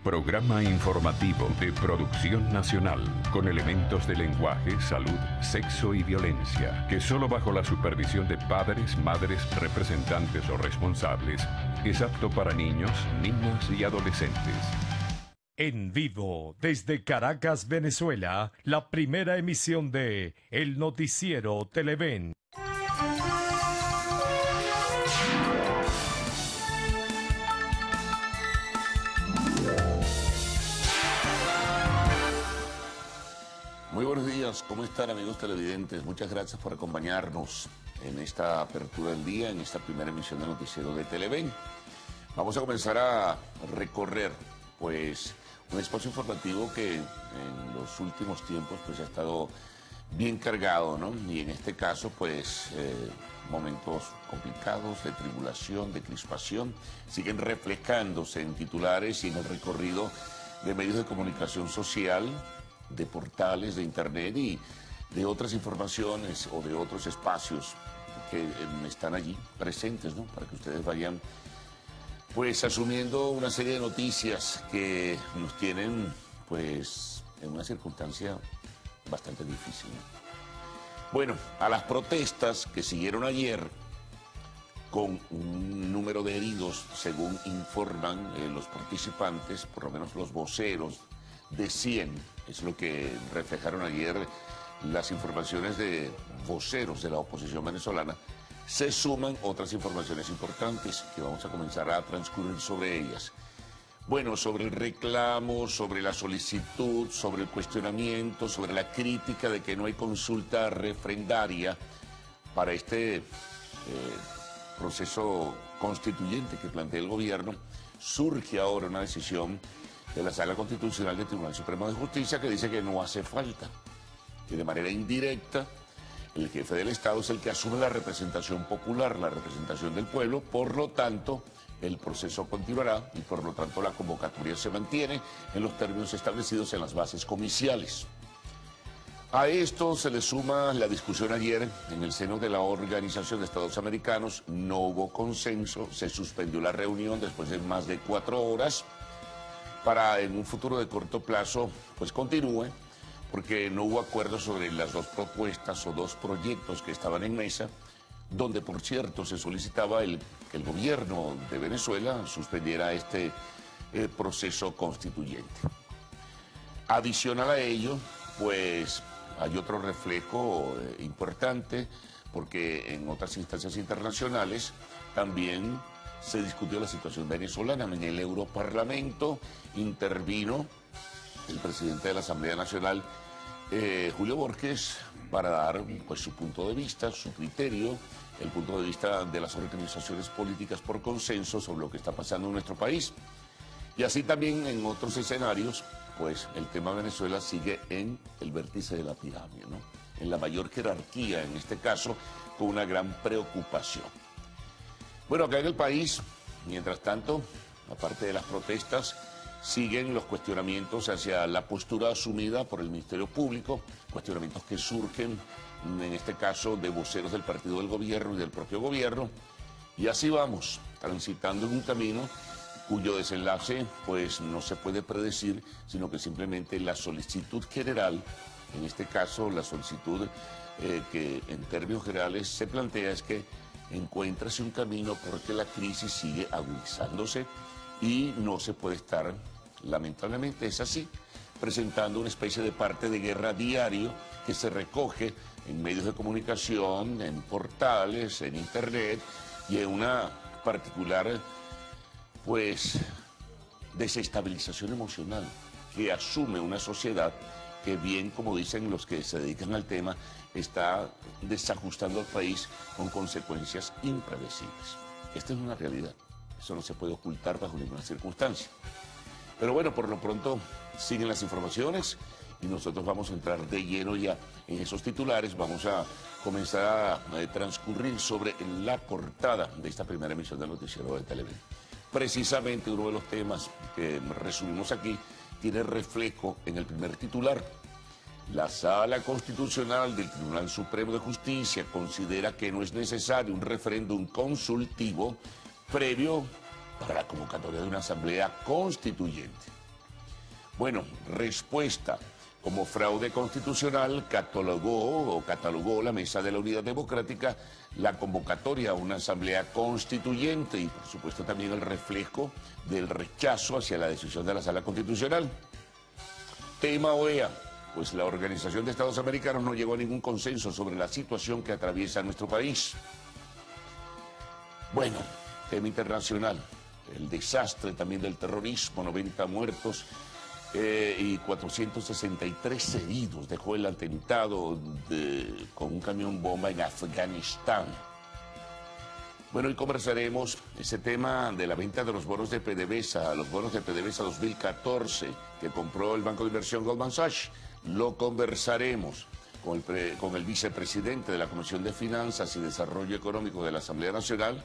Programa informativo de producción nacional con elementos de lenguaje, salud, sexo y violencia, que solo bajo la supervisión de padres, madres, representantes o responsables es apto para niños, niñas y adolescentes. En vivo, desde Caracas, Venezuela, la primera emisión de El Noticiero Televen. Muy buenos días, ¿cómo están, amigos televidentes? Muchas gracias por acompañarnos en esta apertura del día, en esta primera emisión del Noticiero de Televen. Vamos a comenzar a recorrer, pues, un espacio informativo que en los últimos tiempos pues ha estado bien cargado, ¿no? Y en este caso pues momentos complicados de tribulación, de crispación, siguen reflejándose en titulares y en el recorrido de medios de comunicación social, de portales de internet y de otras informaciones o de otros espacios que están allí presentes, ¿no? Para que ustedes vayan pues asumiendo una serie de noticias que nos tienen pues en una circunstancia bastante difícil. Bueno, a las protestas que siguieron ayer con un número de heridos, según informan los participantes, por lo menos los voceros, de 100, es lo que reflejaron ayer las informaciones de voceros de la oposición venezolana. Se suman otras informaciones importantes que vamos a comenzar a transcurrir sobre ellas. Bueno, sobre el reclamo, sobre la solicitud, sobre el cuestionamiento, sobre la crítica de que no hay consulta refrendaria para este proceso constituyente que plantea el gobierno, surge ahora una decisión de la Sala Constitucional del Tribunal Supremo de Justicia que dice que no hace falta, que de manera indirecta el jefe del Estado es el que asume la representación popular, la representación del pueblo, por lo tanto, el proceso continuará y por lo tanto la convocatoria se mantiene en los términos establecidos en las bases comiciales. A esto se le suma la discusión ayer en el seno de la Organización de Estados Americanos, no hubo consenso, se suspendió la reunión después de más de 4 horas, para en un futuro de corto plazo pues continúe, porque no hubo acuerdo sobre las dos propuestas o dos proyectos que estaban en mesa, donde por cierto se solicitaba que el gobierno de Venezuela suspendiera este proceso constituyente. Adicional a ello, pues hay otro reflejo importante, porque en otras instancias internacionales también se discutió la situación venezolana. En el Europarlamento intervino el presidente de la Asamblea Nacional, Julio Borges, para dar pues su punto de vista, su criterio, el punto de vista de las organizaciones políticas por consenso sobre lo que está pasando en nuestro país. Y así también en otros escenarios, pues el tema Venezuela sigue en el vértice de la pirámide, ¿no? En la mayor jerarquía, en este caso, con una gran preocupación. Bueno, acá en el país, mientras tanto, aparte de las protestas, siguen los cuestionamientos hacia la postura asumida por el Ministerio Público, cuestionamientos que surgen, en este caso, de voceros del partido del gobierno y del propio gobierno. Y así vamos, transitando en un camino cuyo desenlace, pues, no se puede predecir, sino que simplemente la solicitud general, en este caso, la solicitud que en términos generales se plantea es que encuéntrase un camino porque la crisis sigue agudizándose y no se puede estar, lamentablemente es así, presentando una especie de parte de guerra diario que se recoge en medios de comunicación, en portales, en internet y en una particular, pues, desestabilización emocional que asume una sociedad que bien, como dicen los que se dedican al tema, está desajustando al país con consecuencias impredecibles. Esta es una realidad, eso no se puede ocultar bajo ninguna circunstancia. Pero bueno, por lo pronto siguen las informaciones y nosotros vamos a entrar de lleno ya en esos titulares. Vamos a comenzar a transcurrir sobre la portada de esta primera emisión del Noticiero de Televen. Precisamente uno de los temas que resumimos aquí tiene reflejo en el primer titular. La Sala Constitucional del Tribunal Supremo de Justicia considera que no es necesario un referéndum consultivo previo para la convocatoria de una asamblea constituyente. Bueno, respuesta. Como fraude constitucional, catalogó la Mesa de la Unidad Democrática la convocatoria a una asamblea constituyente y, por supuesto, también el reflejo del rechazo hacia la decisión de la Sala Constitucional. Tema OEA. Pues la Organización de Estados Americanos no llegó a ningún consenso sobre la situación que atraviesa nuestro país. Bueno, tema internacional. El desastre también del terrorismo, 90 muertos. Y 463 heridos dejó el atentado con un camión bomba en Afganistán. Bueno, hoy conversaremos ese tema de la venta de los bonos de PDVSA, los bonos de PDVSA 2014 que compró el Banco de Inversión Goldman Sachs. Lo conversaremos con el vicepresidente de la Comisión de Finanzas y Desarrollo Económico de la Asamblea Nacional,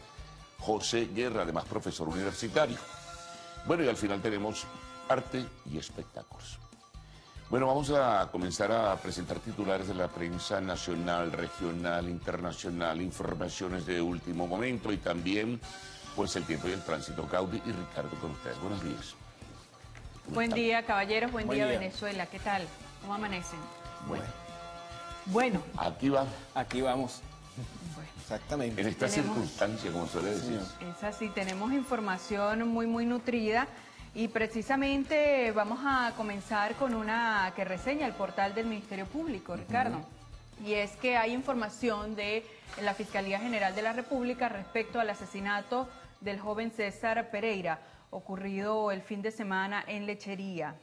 José Guerra, además profesor universitario. Bueno, y al final tenemos arte y espectáculos. Bueno, vamos a comenzar a presentar titulares de la prensa nacional, regional, internacional, informaciones de último momento y también, pues, el tiempo y el tránsito. Gaudi y Ricardo con ustedes. Buenos días. Buen día, caballeros. Buen día, Venezuela. ¿Qué tal? ¿Cómo amanecen? Bueno. Aquí va. Aquí vamos. Bueno. Exactamente. En esta circunstancia, como suele decir. Es así, tenemos información muy nutrida. Y precisamente vamos a comenzar con una que reseña el portal del Ministerio Público, Ricardo. Y es que hay información de la Fiscalía General de la República respecto al asesinato del joven César Pereira, ocurrido el fin de semana en Lechería.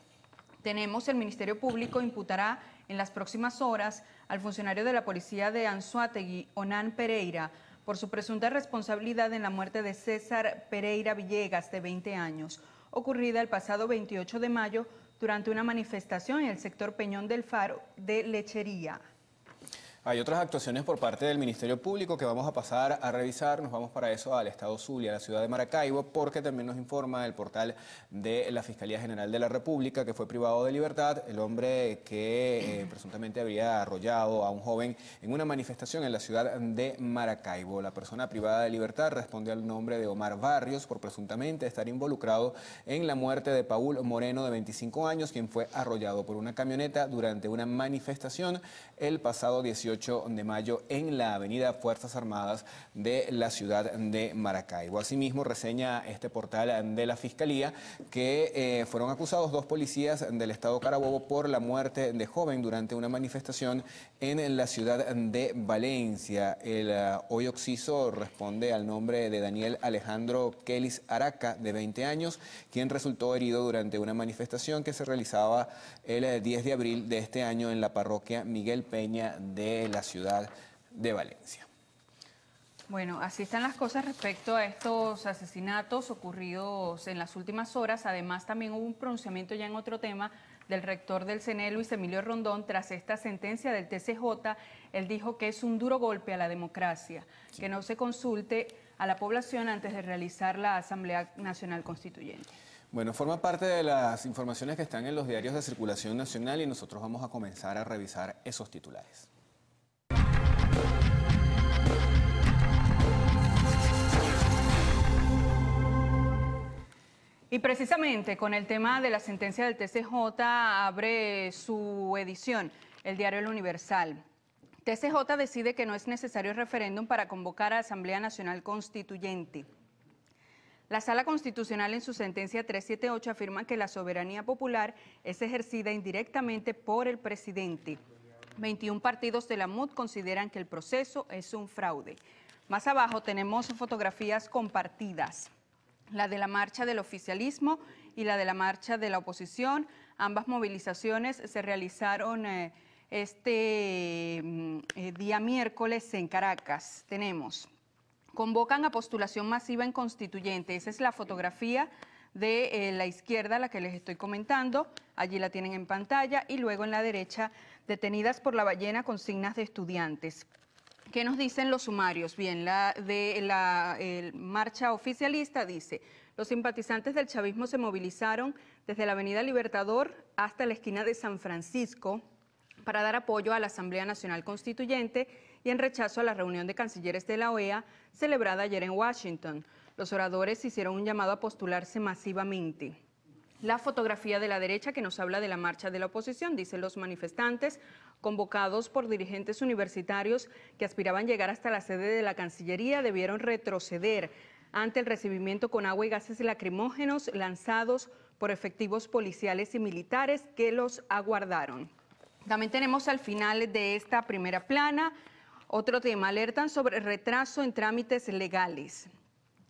El Ministerio Público imputará en las próximas horas al funcionario de la policía de Anzoátegui, Onan Pereira, por su presunta responsabilidad en la muerte de César Pereira Villegas, de 20 años, ocurrida el pasado 28 de mayo durante una manifestación en el sector Peñón del Faro de Lechería. Hay otras actuaciones por parte del Ministerio Público que vamos a pasar a revisar. Nos vamos para eso al estado Zulia, a la ciudad de Maracaibo, porque también nos informa el portal de la Fiscalía General de la República que fue privado de libertad el hombre que presuntamente habría arrollado a un joven en una manifestación en la ciudad de Maracaibo. La persona privada de libertad responde al nombre de Omar Barrios por presuntamente estar involucrado en la muerte de Paul Moreno, de 25 años, quien fue arrollado por una camioneta durante una manifestación el pasado 18 de mayo en la avenida Fuerzas Armadas de la ciudad de Maracaibo. Asimismo, reseña este portal de la Fiscalía que fueron acusados 2 policías del estado Carabobo por la muerte de joven durante una manifestación en la ciudad de Valencia. El hoy occiso responde al nombre de Daniel Alejandro Kelis Araca, de 20 años, quien resultó herido durante una manifestación que se realizaba el 10 de abril de este año en la parroquia Miguel Peña de la ciudad de Valencia. Bueno, así están las cosas respecto a estos asesinatos ocurridos en las últimas horas. Además, también hubo un pronunciamiento ya en otro tema del rector del CNE, Luis Emilio Rondón, tras esta sentencia del TCJ. Él dijo que es un duro golpe a la democracia, que no se consulte a la población antes de realizar la Asamblea Nacional Constituyente. Bueno, forma parte de las informaciones que están en los diarios de circulación nacional y nosotros vamos a comenzar a revisar esos titulares. Y precisamente con el tema de la sentencia del TCJ abre su edición el diario El Universal. TCJ decide que no es necesario referéndum para convocar a Asamblea Nacional Constituyente. La Sala Constitucional en su sentencia 378 afirma que la soberanía popular es ejercida indirectamente por el presidente. 21 partidos de la MUD consideran que el proceso es un fraude. Más abajo tenemos fotografías compartidas. La de la marcha del oficialismo y la de la marcha de la oposición. Ambas movilizaciones se realizaron este día miércoles en Caracas. Convocan a postulación masiva en constituyente. Esa es la fotografía de la izquierda, la que les estoy comentando. Allí la tienen en pantalla. Y luego en la derecha, detenidas por la ballena, consignas de estudiantes. ¿Qué nos dicen los sumarios? Bien, la de la marcha oficialista dice: los simpatizantes del chavismo se movilizaron desde la Avenida Libertador hasta la esquina de San Francisco para dar apoyo a la Asamblea Nacional Constituyente y en rechazo a la reunión de cancilleres de la OEA celebrada ayer en Washington. Los oradores hicieron un llamado a postularse masivamente. la fotografía de la derecha que nos habla de la marcha de la oposición. Dicen los manifestantes, convocados por dirigentes universitarios que aspiraban llegar hasta la sede de la Cancillería, debieron retroceder ante el recibimiento con agua y gases lacrimógenos lanzados por efectivos policiales y militares que los aguardaron. También tenemos al final de esta primera plana otro tema: alertan sobre retraso en trámites legales.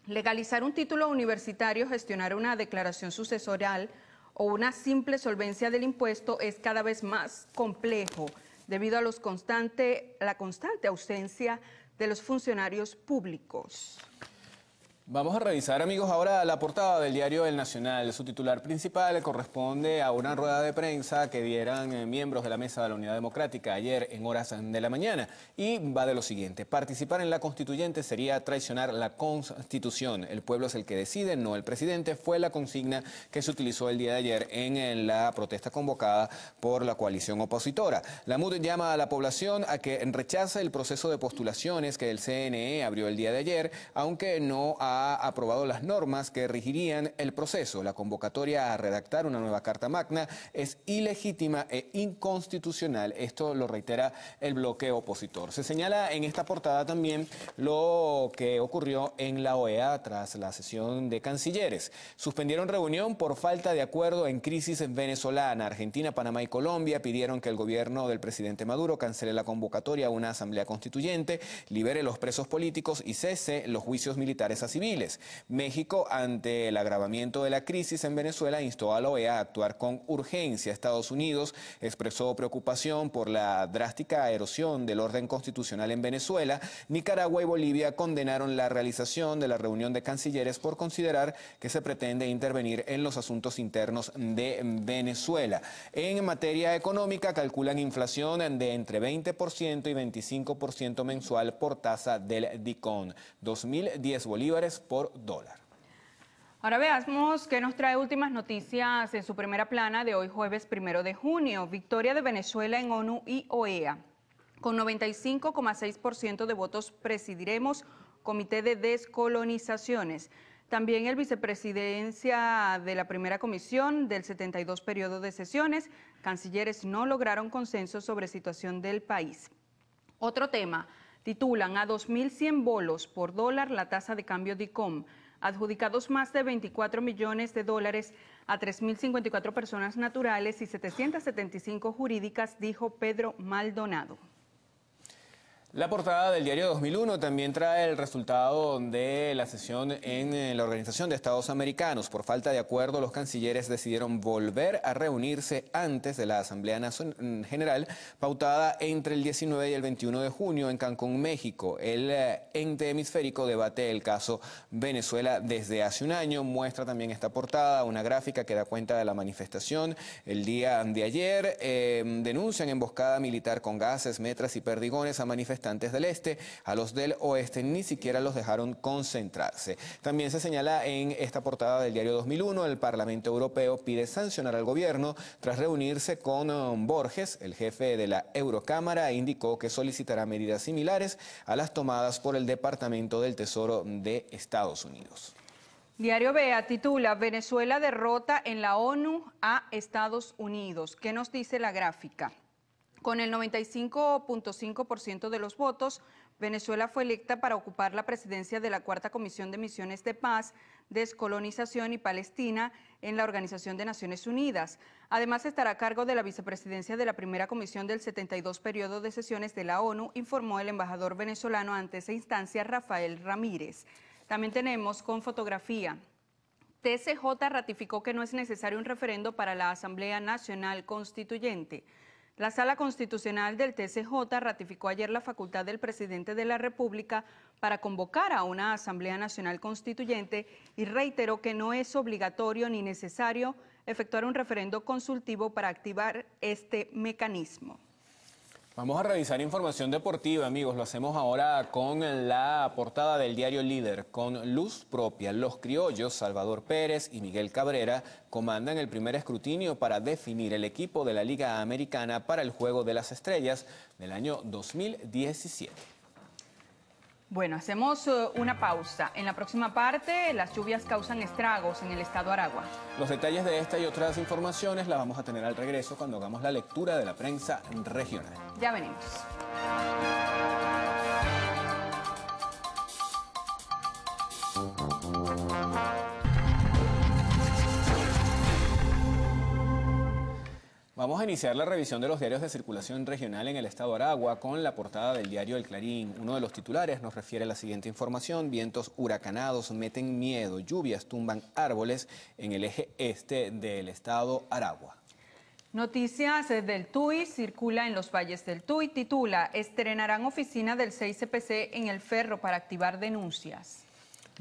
Legalizar un título universitario, gestionar una declaración sucesoral o una simple solvencia del impuesto es cada vez más complejo debido a la constante ausencia de los funcionarios públicos. Vamos a revisar, amigos, ahora la portada del diario El Nacional. Su titular principal corresponde a una rueda de prensa que dieran miembros de la Mesa de la Unidad Democrática ayer en horas de la mañana. Y va de lo siguiente: participar en la constituyente sería traicionar la Constitución. El pueblo es el que decide, no el presidente. Fue la consigna que se utilizó el día de ayer en la protesta convocada por la coalición opositora. La MUD llama a la población a que rechace el proceso de postulaciones que el CNE abrió el día de ayer, aunque no ha aprobado las normas que regirían el proceso. La convocatoria a redactar una nueva Carta Magna es ilegítima e inconstitucional. Esto lo reitera el bloque opositor. Se señala en esta portada también lo que ocurrió en la OEA tras la sesión de cancilleres. Suspendieron reunión por falta de acuerdo en crisis venezolana. Argentina, Panamá y Colombia pidieron que el gobierno del presidente Maduro cancele la convocatoria a una asamblea constituyente, libere los presos políticos y cese los juicios militares a civiles. México, ante el agravamiento de la crisis en Venezuela, instó a la OEA a actuar con urgencia. Estados Unidos expresó preocupación por la drástica erosión del orden constitucional en Venezuela. Nicaragua y Bolivia condenaron la realización de la reunión de cancilleres por considerar que se pretende intervenir en los asuntos internos de Venezuela. En materia económica, calculan inflación de entre 20% y 25% mensual por tasa del DICON, 2.010 bolívares por dólar. Ahora veamos qué nos trae últimas noticias en su primera plana de hoy, jueves 1 de junio. Victoria de Venezuela en ONU y OEA. Con 95,6% de votos presidiremos Comité de Descolonizaciones. También el vicepresidencia de la primera comisión del 72 periodo de sesiones. Cancilleres no lograron consenso sobre situación del país. Otro tema: titulan a 2.100 bolos por dólar la tasa de cambio DICOM. Adjudicados más de 24 millones de dólares a 3.054 personas naturales y 775 jurídicas, dijo Pedro Maldonado. La portada del diario 2001 también trae el resultado de la sesión en la Organización de Estados Americanos. Por falta de acuerdo, los cancilleres decidieron volver a reunirse antes de la Asamblea General, pautada entre el 19 y el 21 de junio en Cancún, México. El ente hemisférico debate el caso Venezuela desde hace un año. Muestra también esta portada una gráfica que da cuenta de la manifestación el día de ayer. Denuncian emboscada militar con gases, metras y perdigones a manifestantes del este. A los del oeste ni siquiera los dejaron concentrarse. También se señala en esta portada del diario 2001, el Parlamento Europeo pide sancionar al gobierno tras reunirse con Borges, el jefe de la Eurocámara, indicó que solicitará medidas similares a las tomadas por el Departamento del Tesoro de Estados Unidos. Diario Vea titula: Venezuela derrota en la ONU a Estados Unidos. ¿Qué nos dice la gráfica? Con el 95.5% de los votos, Venezuela fue electa para ocupar la presidencia de la Cuarta Comisión de Misiones de Paz, Descolonización y Palestina en la Organización de Naciones Unidas. Además, estará a cargo de la vicepresidencia de la Primera Comisión del 72 periodo de sesiones de la ONU, informó el embajador venezolano ante esa instancia, Rafael Ramírez. También tenemos con fotografía: TCJ ratificó que no es necesario un referendo para la Asamblea Nacional Constituyente. La Sala Constitucional del TCJ ratificó ayer la facultad del presidente de la República para convocar a una Asamblea Nacional Constituyente y reiteró que no es obligatorio ni necesario efectuar un referendo consultivo para activar este mecanismo. Vamos a revisar información deportiva, amigos. Lo hacemos ahora con la portada del diario Líder. Con luz propia, los criollos Salvador Pérez y Miguel Cabrera comandan el primer escrutinio para definir el equipo de la Liga Americana para el Juego de las Estrellas del año 2017. Bueno, hacemos una pausa. En la próxima parte, las lluvias causan estragos en el estado Aragua. Los detalles de esta y otras informaciones las vamos a tener al regreso cuando hagamos la lectura de la prensa regional. Ya venimos. Vamos a iniciar la revisión de los diarios de circulación regional en el estado Aragua con la portada del diario El Clarín. Uno de los titulares nos refiere a la siguiente información: vientos huracanados meten miedo, lluvias tumban árboles en el eje este del estado Aragua. Noticias del TUI, circula en los valles del TUI, titula: estrenarán oficina del 6CPC en El Ferro para activar denuncias.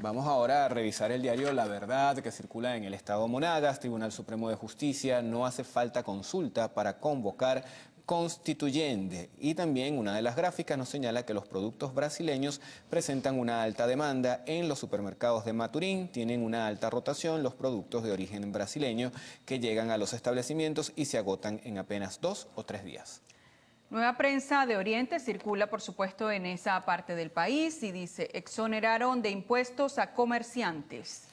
Vamos ahora a revisar el diario La Verdad, que circula en el estado Monagas. Tribunal Supremo de Justicia: no hace falta consulta para convocar constituyente. Y también una de las gráficas nos señala que los productos brasileños presentan una alta demanda en los supermercados de Maturín. Tienen una alta rotación los productos de origen brasileño que llegan a los establecimientos y se agotan en apenas 2 o 3 días. Nueva Prensa de Oriente circula, por supuesto, en esa parte del país y dice: exoneraron de impuestos a comerciantes.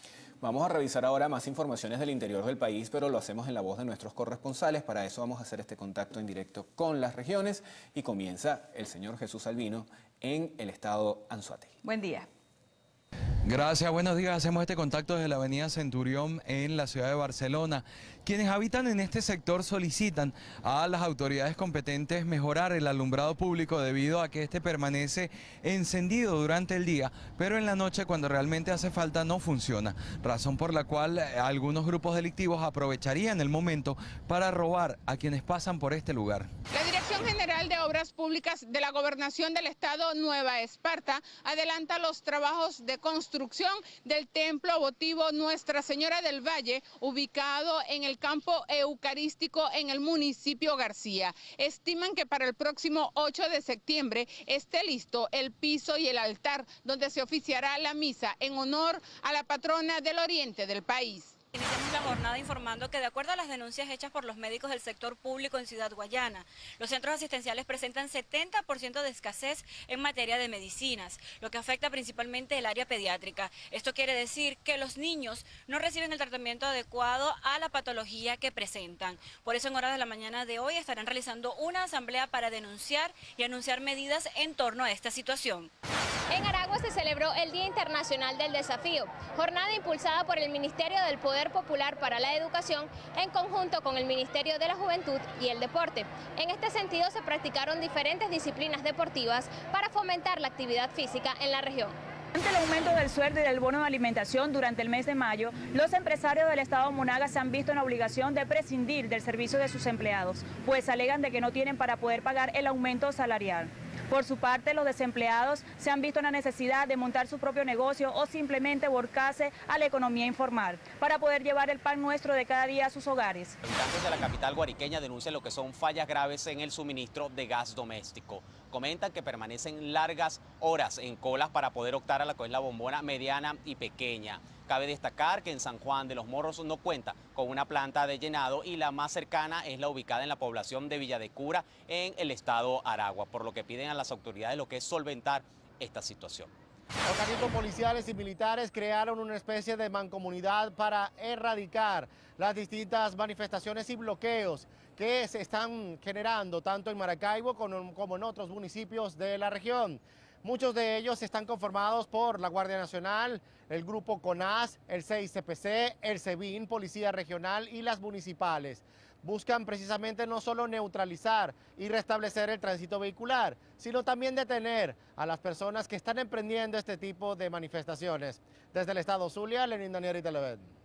Vamos a revisar ahora más informaciones del interior del país, pero lo hacemos en la voz de nuestros corresponsales. Para eso vamos a hacer este contacto en directo con las regiones y comienza el señor Jesús Albino en el estado Anzoátegui. Buen día. Gracias, buenos días. Hacemos este contacto desde la avenida Centurión en la ciudad de Barcelona. Quienes habitan en este sector solicitan a las autoridades competentes mejorar el alumbrado público debido a que este permanece encendido durante el día, pero en la noche, cuando realmente hace falta, no funciona. Razón por la cual algunos grupos delictivos aprovecharían el momento para robar a quienes pasan por este lugar. La Dirección General de Obras Públicas de la Gobernación del Estado Nueva Esparta adelanta los trabajos de construcción del templo votivo Nuestra Señora del Valle, ubicado en el campo eucarístico en el municipio García. Estiman que para el próximo 8 de septiembre esté listo el piso y el altar donde se oficiará la misa en honor a la patrona del oriente del país. Iniciamos la jornada informando que, de acuerdo a las denuncias hechas por los médicos del sector público en Ciudad Guayana, los centros asistenciales presentan 70% de escasez en materia de medicinas, lo que afecta principalmente el área pediátrica. Esto quiere decir que los niños no reciben el tratamiento adecuado a la patología que presentan. Por eso, en horas de la mañana de hoy estarán realizando una asamblea para denunciar y anunciar medidas en torno a esta situación. En Aragua se celebró el Día Internacional del Desafío, jornada impulsada por el Ministerio del Poder Popular para la Educación en conjunto con el Ministerio de la Juventud y el Deporte. En este sentido se practicaron diferentes disciplinas deportivas para fomentar la actividad física en la región. Ante el aumento del sueldo y del bono de alimentación durante el mes de mayo, los empresarios del estado Monagas se han visto en la obligación de prescindir del servicio de sus empleados, pues alegan de que no tienen para poder pagar el aumento salarial. Por su parte, los desempleados se han visto en la necesidad de montar su propio negocio o simplemente volcarse a la economía informal para poder llevar el pan nuestro de cada día a sus hogares. Habitantes de la capital guariqueña denuncian lo que son fallas graves en el suministro de gas doméstico. Comentan que permanecen largas horas en colas para poder optar a la que es la bombona mediana y pequeña. Cabe destacar que en San Juan de los Morros no cuenta con una planta de llenado y la más cercana es la ubicada en la población de Villa de Cura en el estado Aragua, por lo que piden a las autoridades lo que es solventar esta situación. Organismos policiales y militares crearon una especie de mancomunidad para erradicar las distintas manifestaciones y bloqueos que se están generando tanto en Maracaibo como en otros municipios de la región. Muchos de ellos están conformados por la Guardia Nacional, el Grupo CONAS, el 6CPC, el SEBIN, Policía Regional y las municipales. Buscan precisamente no solo neutralizar y restablecer el tránsito vehicular, sino también detener a las personas que están emprendiendo este tipo de manifestaciones. Desde el estado Zulia, Lenín Daniel y Televen.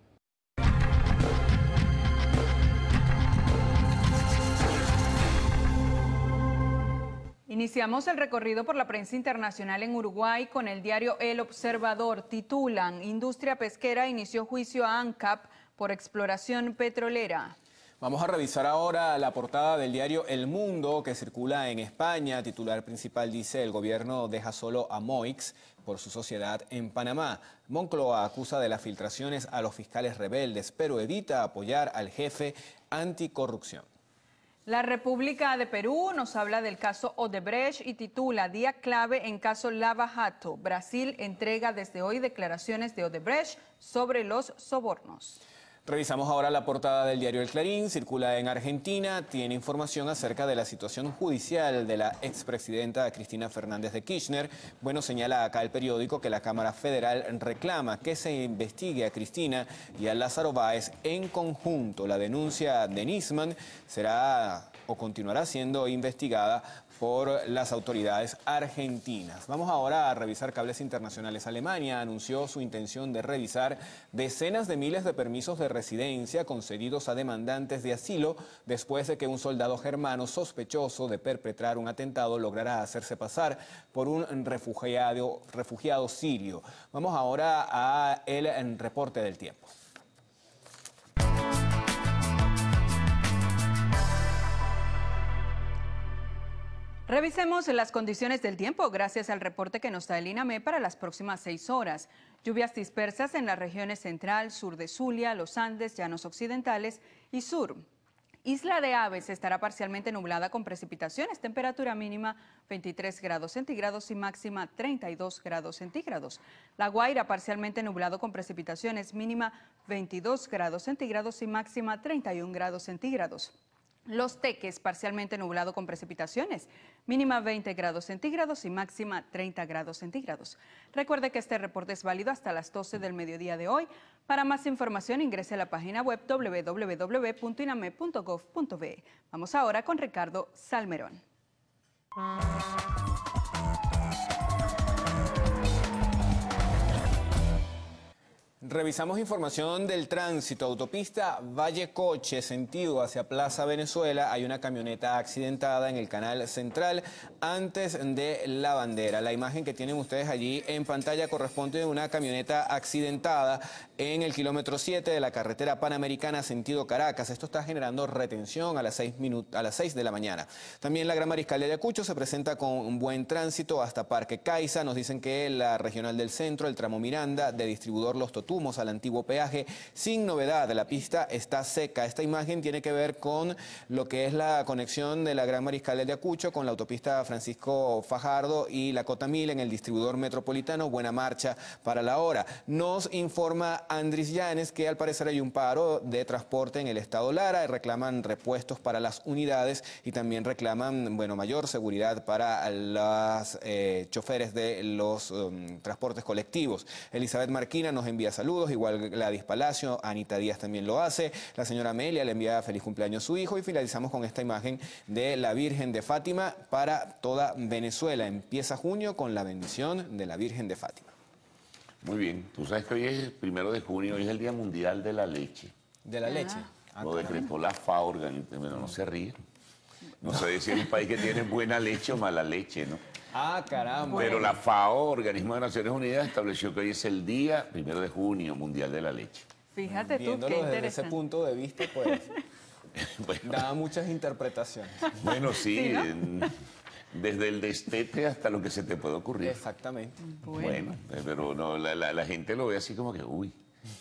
Iniciamos el recorrido por la prensa internacional en Uruguay con el diario El Observador. Titulan: industria pesquera inició juicio a ANCAP por exploración petrolera. Vamos a revisar ahora la portada del diario El Mundo, que circula en España. Titular principal dice: el gobierno deja solo a Moix por su sociedad en Panamá. Moncloa acusa de las filtraciones a los fiscales rebeldes, pero evita apoyar al jefe anticorrupción. La República de Perú nos habla del caso Odebrecht y titula Día clave en caso Lava Jato. Brasil entrega desde hoy declaraciones de Odebrecht sobre los sobornos. Revisamos ahora la portada del diario El Clarín. Circula en Argentina, tiene información acerca de la situación judicial de la expresidenta Cristina Fernández de Kirchner. Bueno, señala acá el periódico que la Cámara Federal reclama que se investigue a Cristina y a Lázaro Báez en conjunto. La denuncia de Nisman será o continuará siendo investigada por las autoridades argentinas. Vamos ahora a revisar cables internacionales. Alemania anunció su intención de revisar decenas de miles de permisos de residencia concedidos a demandantes de asilo después de que un soldado germano sospechoso de perpetrar un atentado lograra hacerse pasar por un refugiado sirio. Vamos ahora a el reporte del tiempo. Revisemos las condiciones del tiempo gracias al reporte que nos da el INAME para las próximas 6 horas. Lluvias dispersas en las regiones central, sur de Zulia, los Andes, llanos occidentales y sur. Isla de Aves estará parcialmente nublada con precipitaciones, temperatura mínima 23 grados centígrados y máxima 32 grados centígrados. La Guaira parcialmente nublado con precipitaciones, mínima 22 grados centígrados y máxima 31 grados centígrados. Los Teques, parcialmente nublado con precipitaciones, mínima 20 grados centígrados y máxima 30 grados centígrados. Recuerde que este reporte es válido hasta las 12 del mediodía de hoy. Para más información ingrese a la página web www.iname.gov.be. Vamos ahora con Ricardo Salmerón. Revisamos información del tránsito. Autopista Valle Coche, sentido hacia Plaza Venezuela. Hay una camioneta accidentada en el canal central antes de la bandera. La imagen que tienen ustedes allí en pantalla corresponde a una camioneta accidentada en el kilómetro 7 de la carretera panamericana sentido Caracas. Esto está generando retención a las 6 de la mañana. También la Gran Mariscal de Ayacucho se presenta con un buen tránsito hasta Parque Caiza. Nos dicen que la regional del centro, el tramo Miranda, de distribuidor Los Totumos al antiguo peaje, sin novedad. La pista está seca. Esta imagen tiene que ver con lo que es la conexión de la Gran Mariscal de Ayacucho con la autopista Francisco Fajardo y la Cota 1000 en el distribuidor metropolitano. Buena marcha para la hora. Nos informa Andris Llanes que al parecer hay un paro de transporte en el estado Lara y reclaman repuestos para las unidades y también reclaman, bueno, mayor seguridad para los choferes de los transportes colectivos. Elizabeth Marquina nos envía saludos, igual Gladys Palacio, Anita Díaz también lo hace, la señora Amelia le envía feliz cumpleaños a su hijo y finalizamos con esta imagen de la Virgen de Fátima para toda Venezuela. Empieza junio con la bendición de la Virgen de Fátima. Muy bien, tú sabes que hoy es el 1 de junio, hoy es el Día Mundial de la Leche. ¿De la leche? Lo decretó la FAO, bueno, no se ríe. No sé si es un país que tiene buena leche o mala leche, ¿no? Ah, caramba. Pero la FAO, Organismo de Naciones Unidas, estableció que hoy es el día 1 de junio, Mundial de la Leche. Fíjate tú, viéndolo qué desde interesante. ese punto de vista, pues, Bueno, da muchas interpretaciones. bueno, sí, ¿Sí, no? desde el destete hasta lo que se te puede ocurrir. Exactamente. Bueno, pero no, la gente lo ve así como que, uy,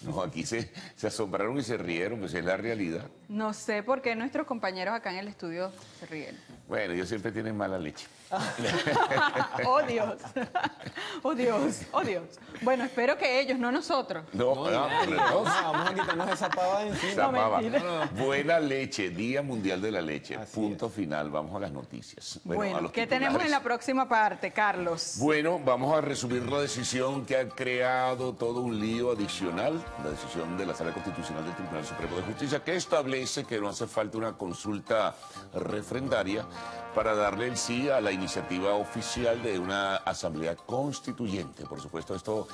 no, aquí se asombraron y se rieron, pues es la realidad. No sé por qué nuestros compañeros acá en el estudio se ríen. Bueno, ellos siempre tienen mala leche. Oh Dios, oh Dios, oh Dios. Bueno, espero que ellos, no nosotros. No, Vamos a quitarnos esa pava de encima. esa pava. mentira. Buena leche, Día Mundial de la Leche. Así Punto final, vamos a las noticias. a Bueno, los ¿qué titulares. tenemos en la próxima parte, Carlos? Bueno, vamos a resumir la decisión que ha creado todo un lío adicional, la decisión de la Sala Constitucional del Tribunal Supremo de Justicia, que establece que no hace falta una consulta refrendaria para darle el sí a la iniciativa oficial de una asamblea constituyente. Por supuesto, esto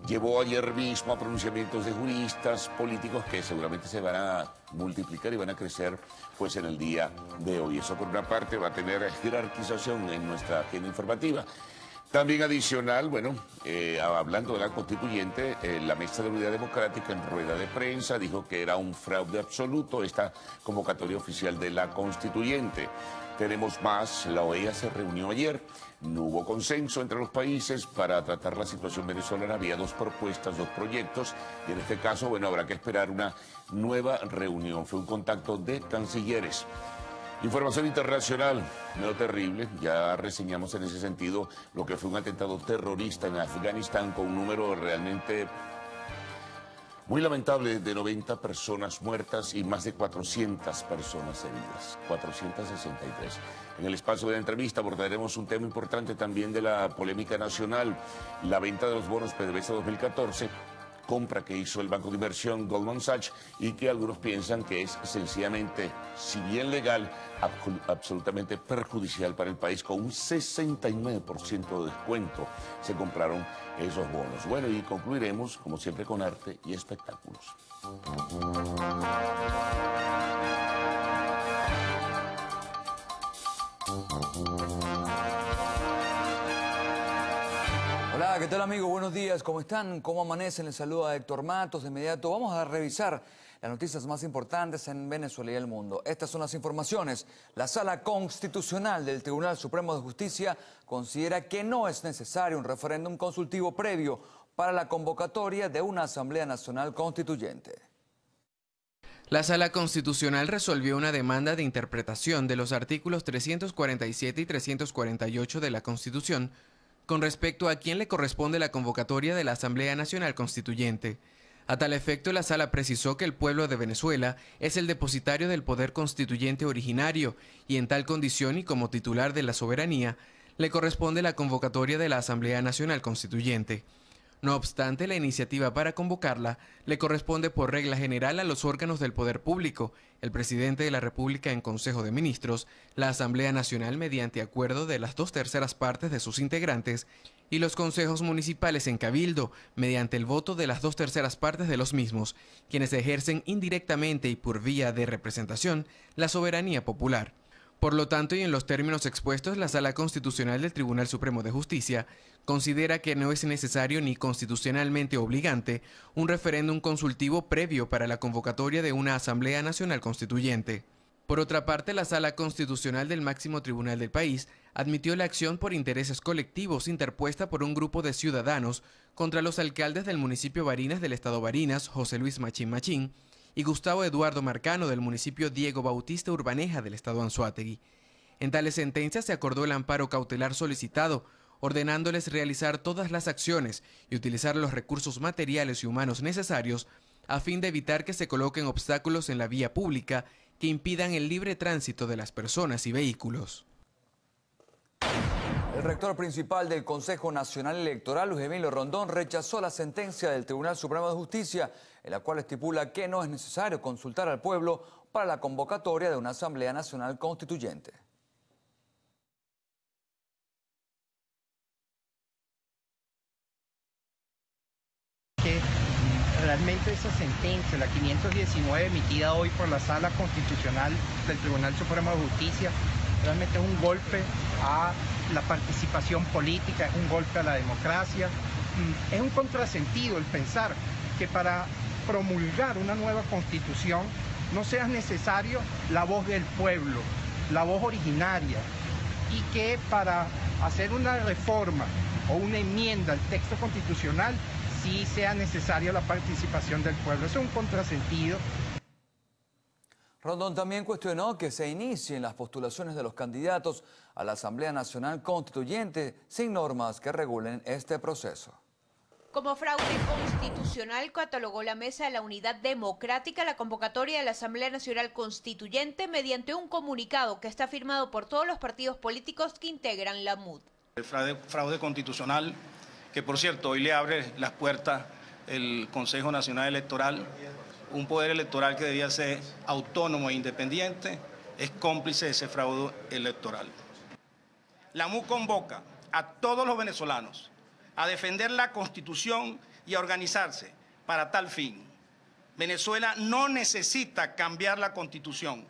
llevó ayer mismo a pronunciamientos de juristas, políticos que seguramente se van a multiplicar y van a crecer pues en el día de hoy. Eso por una parte va a tener jerarquización en nuestra agenda informativa. También adicional, bueno, hablando de la constituyente, la Mesa de Unidad Democrática en rueda de prensa dijo que era un fraude absoluto esta convocatoria oficial de la constituyente. Tenemos más, la OEA se reunió ayer, no hubo consenso entre los países para tratar la situación venezolana, había 2 propuestas, 2 proyectos, y en este caso, bueno, habrá que esperar una nueva reunión, fue un contacto de cancilleres. Información internacional, no terrible, ya reseñamos en ese sentido lo que fue un atentado terrorista en Afganistán con un número realmente muy lamentable de 90 personas muertas y más de 400 personas heridas, 463. En el espacio de la entrevista abordaremos un tema importante también de la polémica nacional, la venta de los bonos PDVSA 2014, compra que hizo el banco de inversión Goldman Sachs y que algunos piensan que es sencillamente, si bien legal, absolutamente perjudicial para el país. Con un 69% de descuento se compraron esos bonos. Bueno, y concluiremos, como siempre, con arte y espectáculos. Hola, ¿qué tal amigos? Buenos días, ¿cómo están? ¿Cómo amanecen? Les saluda Héctor Matos. De inmediato vamos a revisar las noticias más importantes en Venezuela y el mundo. Estas son las informaciones. La Sala Constitucional del Tribunal Supremo de Justicia considera que no es necesario un referéndum consultivo previo para la convocatoria de una Asamblea Nacional Constituyente. La Sala Constitucional resolvió una demanda de interpretación de los artículos 347 y 348 de la Constitución con respecto a quién le corresponde la convocatoria de la Asamblea Nacional Constituyente. A tal efecto, la Sala precisó que el pueblo de Venezuela es el depositario del poder constituyente originario y en tal condición y como titular de la soberanía, le corresponde la convocatoria de la Asamblea Nacional Constituyente. No obstante, la iniciativa para convocarla le corresponde por regla general a los órganos del poder público, el presidente de la República en Consejo de Ministros, la Asamblea Nacional mediante acuerdo de las 2/3 partes de sus integrantes y los consejos municipales en cabildo mediante el voto de las 2/3 partes de los mismos, quienes ejercen indirectamente y por vía de representación la soberanía popular. Por lo tanto, y en los términos expuestos, la Sala Constitucional del Tribunal Supremo de Justicia considera que no es necesario ni constitucionalmente obligante un referéndum consultivo previo para la convocatoria de una Asamblea Nacional Constituyente. Por otra parte, la Sala Constitucional del máximo tribunal del país admitió la acción por intereses colectivos interpuesta por un grupo de ciudadanos contra los alcaldes del municipio Barinas del estado Barinas, José Luis Machín Machín, y Gustavo Eduardo Marcano del municipio Diego Bautista Urbaneja del estado Anzoátegui. En tales sentencias se acordó el amparo cautelar solicitado, ordenándoles realizar todas las acciones y utilizar los recursos materiales y humanos necesarios a fin de evitar que se coloquen obstáculos en la vía pública que impidan el libre tránsito de las personas y vehículos. El rector principal del Consejo Nacional Electoral, Luis Emilio Rondón, rechazó la sentencia del Tribunal Supremo de Justicia, en la cual estipula que no es necesario consultar al pueblo para la convocatoria de una Asamblea Nacional Constituyente. Que realmente esa sentencia, la 519 emitida hoy por la Sala Constitucional del Tribunal Supremo de Justicia, realmente es un golpe a la participación política, es un golpe a la democracia. Es un contrasentido el pensar que para promulgar una nueva constitución no sea necesario la voz del pueblo, la voz originaria, y que para hacer una reforma o una enmienda al texto constitucional sí sea necesaria la participación del pueblo. Eso es un contrasentido. Rondón también cuestionó que se inicien las postulaciones de los candidatos a la Asamblea Nacional Constituyente sin normas que regulen este proceso. Como fraude constitucional, catalogó la Mesa de la Unidad Democrática la convocatoria de la Asamblea Nacional Constituyente mediante un comunicado que está firmado por todos los partidos políticos que integran la MUD. El fraude constitucional, que por cierto hoy le abre las puertas el Consejo Nacional Electoral, un poder electoral que debía ser autónomo e independiente, es cómplice de ese fraude electoral. La MUD convoca a todos los venezolanos a defender la Constitución y a organizarse para tal fin. Venezuela no necesita cambiar la Constitución,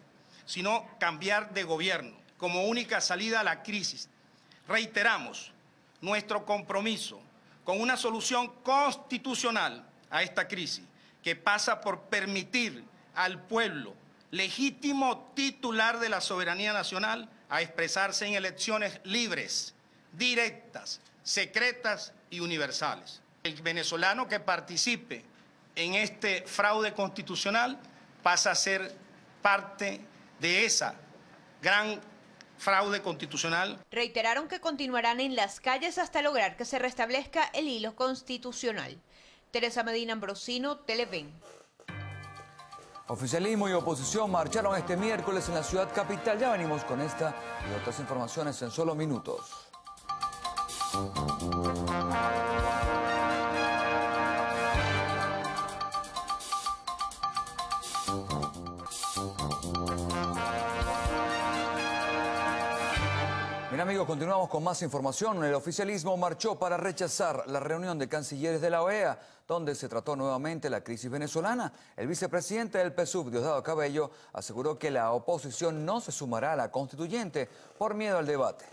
sino cambiar de gobierno como única salida a la crisis. Reiteramos nuestro compromiso con una solución constitucional a esta crisis, que pasa por permitir al pueblo, legítimo titular de la soberanía nacional, a expresarse en elecciones libres, directas, secretas y universales. El venezolano que participe en este fraude constitucional pasa a ser parte de esa gran fraude constitucional. Reiteraron que continuarán en las calles hasta lograr que se restablezca el hilo constitucional. Teresa Medina Ambrosino, Televen. Oficialismo y oposición marcharon este miércoles en la ciudad capital. Ya venimos con esta y otras informaciones en solo minutos. Bien amigos, continuamos con más información. El oficialismo marchó para rechazar la reunión de cancilleres de la OEA, donde se trató nuevamente la crisis venezolana. El vicepresidente del PSUV, Diosdado Cabello, aseguró que la oposición no se sumará a la constituyente por miedo al debate.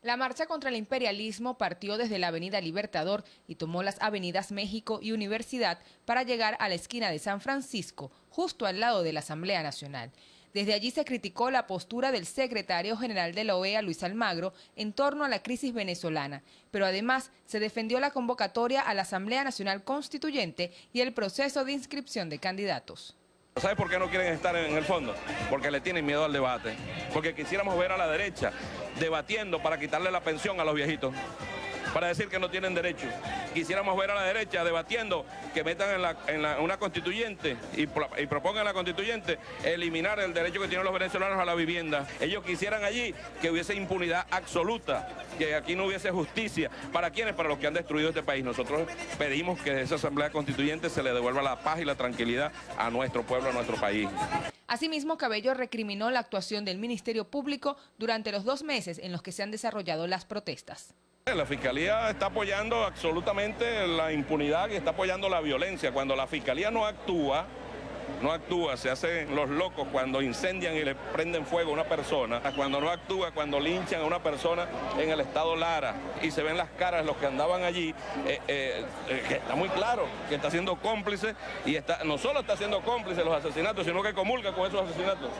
La marcha contra el imperialismo partió desde la avenida Libertador y tomó las avenidas México y Universidad para llegar a la esquina de San Francisco, justo al lado de la Asamblea Nacional. Desde allí se criticó la postura del secretario general de la OEA, Luis Almagro, en torno a la crisis venezolana, pero además se defendió la convocatoria a la Asamblea Nacional Constituyente y el proceso de inscripción de candidatos. ¿Sabe por qué no quieren estar en el fondo? Porque le tienen miedo al debate, porque quisiéramos ver a la derecha debatiendo para quitarle la pensión a los viejitos, para decir que no tienen derecho. Quisiéramos ver a la derecha debatiendo que metan en una constituyente y propongan a la constituyente eliminar el derecho que tienen los venezolanos a la vivienda. Ellos quisieran allí que hubiese impunidad absoluta, que aquí no hubiese justicia. ¿Para quiénes? Para los que han destruido este país. Nosotros pedimos que de esa asamblea constituyente se le devuelva la paz y la tranquilidad a nuestro pueblo, a nuestro país. Asimismo, Cabello recriminó la actuación del Ministerio Público durante los 2 meses en los que se han desarrollado las protestas. La Fiscalía está apoyando absolutamente la impunidad y está apoyando la violencia. Cuando la Fiscalía no actúa, se hacen los locos cuando incendian y le prenden fuego a una persona, cuando no actúa, cuando linchan a una persona en el estado Lara y se ven las caras de los que andaban allí, que está muy claro que está siendo cómplice y no solo está siendo cómplice de los asesinatos, sino que comulga con esos asesinatos.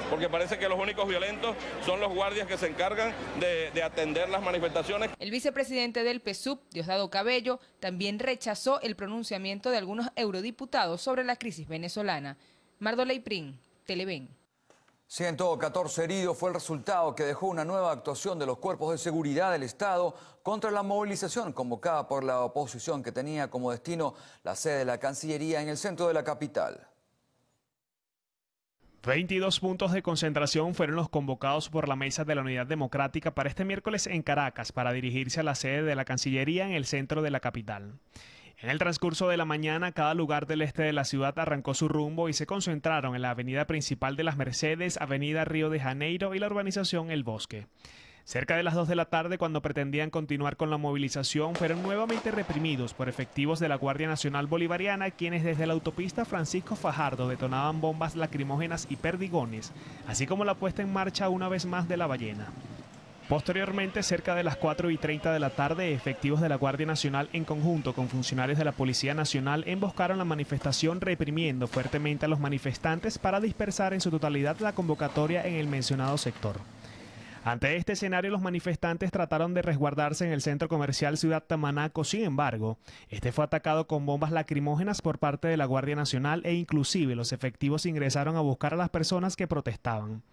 Porque parece que los únicos violentos son los guardias que se encargan de atender las manifestaciones. El vicepresidente del PSUV, Diosdado Cabello, también rechazó el pronunciamiento de algunos eurodiputados sobre la crisis venezolana. Mardoley Prin, Televen. 114 heridos fue el resultado que dejó una nueva actuación de los cuerpos de seguridad del Estado contra la movilización convocada por la oposición que tenía como destino la sede de la Cancillería en el centro de la capital. 22 puntos de concentración fueron los convocados por la Mesa de la Unidad Democrática para este miércoles en Caracas para dirigirse a la sede de la Cancillería en el centro de la capital. En el transcurso de la mañana, cada lugar del este de la ciudad arrancó su rumbo y se concentraron en la avenida principal de las Mercedes, avenida Río de Janeiro y la urbanización El Bosque. Cerca de las 2 de la tarde, cuando pretendían continuar con la movilización, fueron nuevamente reprimidos por efectivos de la Guardia Nacional Bolivariana, quienes desde la autopista Francisco Fajardo detonaban bombas lacrimógenas y perdigones, así como la puesta en marcha una vez más de la ballena. Posteriormente, cerca de las 4:30 de la tarde, efectivos de la Guardia Nacional en conjunto con funcionarios de la Policía Nacional emboscaron la manifestación reprimiendo fuertemente a los manifestantes para dispersar en su totalidad la convocatoria en el mencionado sector. Ante este escenario, los manifestantes trataron de resguardarse en el centro comercial Ciudad Tamanaco. Sin embargo, este fue atacado con bombas lacrimógenas por parte de la Guardia Nacional e inclusive los efectivos ingresaron a buscar a las personas que protestaban.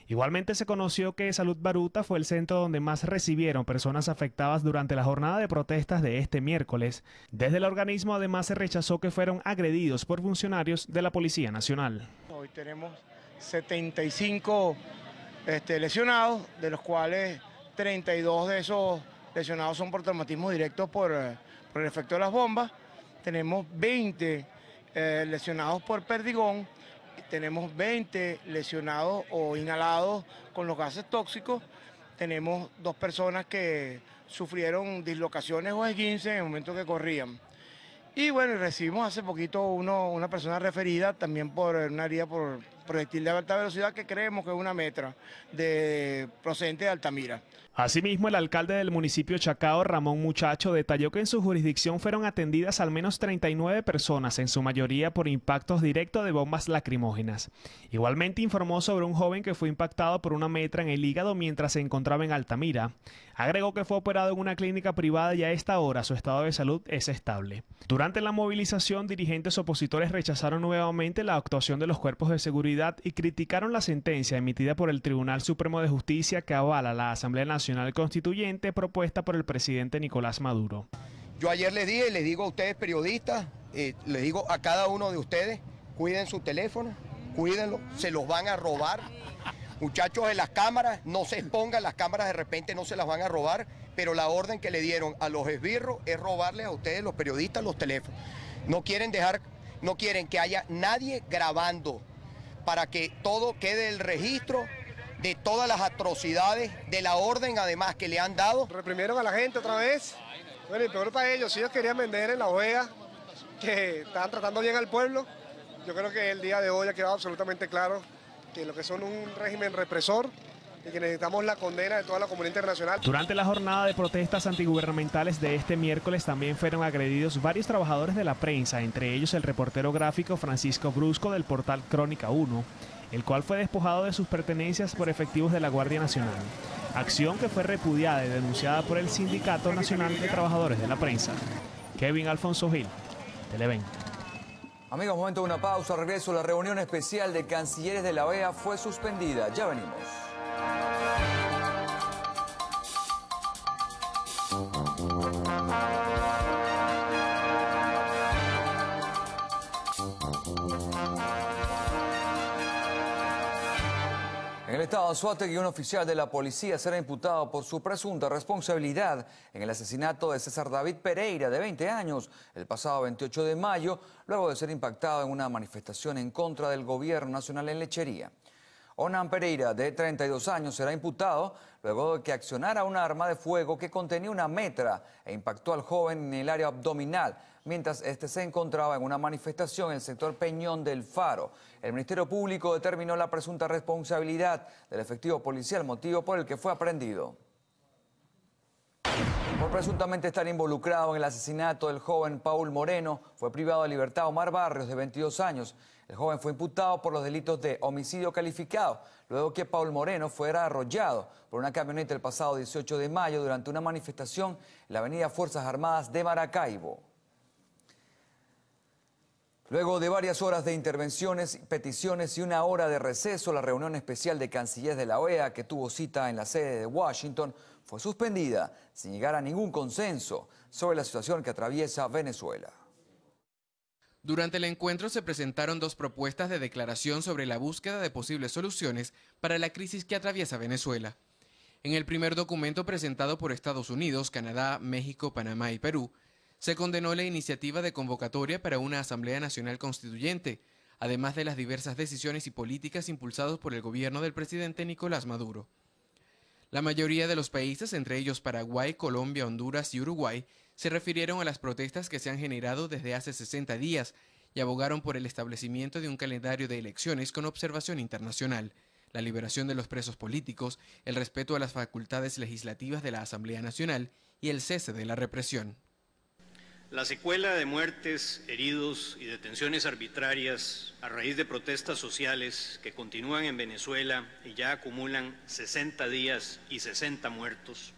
Igualmente se conoció que Salud Baruta fue el centro donde más recibieron personas afectadas durante la jornada de protestas de este miércoles. Desde el organismo además se rechazó que fueron agredidos por funcionarios de la Policía Nacional. Hoy tenemos 75 lesionados, de los cuales 32 de esos lesionados son por traumatismo directo por el efecto de las bombas. Tenemos 20 lesionados por perdigón, tenemos 20 lesionados o inhalados con los gases tóxicos, tenemos 2 personas que sufrieron dislocaciones o esguinces en el momento que corrían. Y bueno, recibimos hace poquito una persona referida también por una herida por proyectil de alta velocidad que creemos que es una metra procedente de Altamira. Asimismo, el alcalde del municipio Chacao, Ramón Muchacho, detalló que en su jurisdicción fueron atendidas al menos 39 personas, en su mayoría por impactos directos de bombas lacrimógenas. Igualmente informó sobre un joven que fue impactado por una metra en el hígado mientras se encontraba en Altamira. Agregó que fue operado en una clínica privada y a esta hora su estado de salud es estable. Durante la movilización, dirigentes opositores rechazaron nuevamente la actuación de los cuerpos de seguridad seguridad y criticaron la sentencia emitida por el Tribunal Supremo de Justicia que avala la Asamblea Nacional Constituyente propuesta por el presidente Nicolás Maduro. Yo ayer les dije, les digo a ustedes periodistas, les digo a cada uno de ustedes, cuiden su teléfono, cuídenlo, se los van a robar. Muchachos de las cámaras, no se expongan, las cámaras de repente no se las van a robar, pero la orden que le dieron a los esbirros es robarles a ustedes, los periodistas, los teléfonos. No quieren que haya nadie grabando para que todo quede el registro de todas las atrocidades, de la orden además que le han dado. Reprimieron a la gente otra vez. Bueno, y peor para ellos, si ellos querían vender en la OEA, que estaban tratando bien al pueblo, yo creo que el día de hoy ha quedado absolutamente claro que lo que son un régimen represor y que necesitamos la condena de toda la comunidad internacional. Durante la jornada de protestas antigubernamentales de este miércoles también fueron agredidos varios trabajadores de la prensa, entre ellos el reportero gráfico Francisco Brusco del portal Crónica 1, el cual fue despojado de sus pertenencias por efectivos de la Guardia Nacional. Acción que fue repudiada y denunciada por el Sindicato Nacional de Trabajadores de la Prensa. Kevin Alfonso Gil, Televen. Amigos, momento de una pausa. Regreso. La reunión especial de cancilleres de la OEA fue suspendida. Ya venimos. En el estado de Anzoátegui, un oficial de la policía será imputado por su presunta responsabilidad en el asesinato de César David Pereira, de 20 años, el pasado 28 de mayo, luego de ser impactado en una manifestación en contra del gobierno nacional en Lechería. Onan Pereira, de 32 años, será imputado luego de que accionara una arma de fuego que contenía una metra e impactó al joven en el área abdominal, mientras este se encontraba en una manifestación en el sector Peñón del Faro. El Ministerio Público determinó la presunta responsabilidad del efectivo policial, motivo por el que fue aprehendido. Por presuntamente estar involucrado en el asesinato del joven Paul Moreno, fue privado de libertad Omar Barrios, de 22 años. El joven fue imputado por los delitos de homicidio calificado, luego que Paul Moreno fuera arrollado por una camioneta el pasado 18 de mayo durante una manifestación en la avenida Fuerzas Armadas de Maracaibo. Luego de varias horas de intervenciones, peticiones y una hora de receso, la reunión especial de cancilleres de la OEA, que tuvo cita en la sede de Washington, fue suspendida sin llegar a ningún consenso sobre la situación que atraviesa Venezuela. Durante el encuentro se presentaron dos propuestas de declaración sobre la búsqueda de posibles soluciones para la crisis que atraviesa Venezuela. En el primer documento presentado por Estados Unidos, Canadá, México, Panamá y Perú, se condenó la iniciativa de convocatoria para una Asamblea Nacional Constituyente, además de las diversas decisiones y políticas impulsadas por el gobierno del presidente Nicolás Maduro. La mayoría de los países, entre ellos Paraguay, Colombia, Honduras y Uruguay, se refirieron a las protestas que se han generado desde hace 60 días y abogaron por el establecimiento de un calendario de elecciones con observación internacional, la liberación de los presos políticos, el respeto a las facultades legislativas de la Asamblea Nacional y el cese de la represión. La secuela de muertes, heridos y detenciones arbitrarias a raíz de protestas sociales que continúan en Venezuela y ya acumulan 60 días y 60 muertos,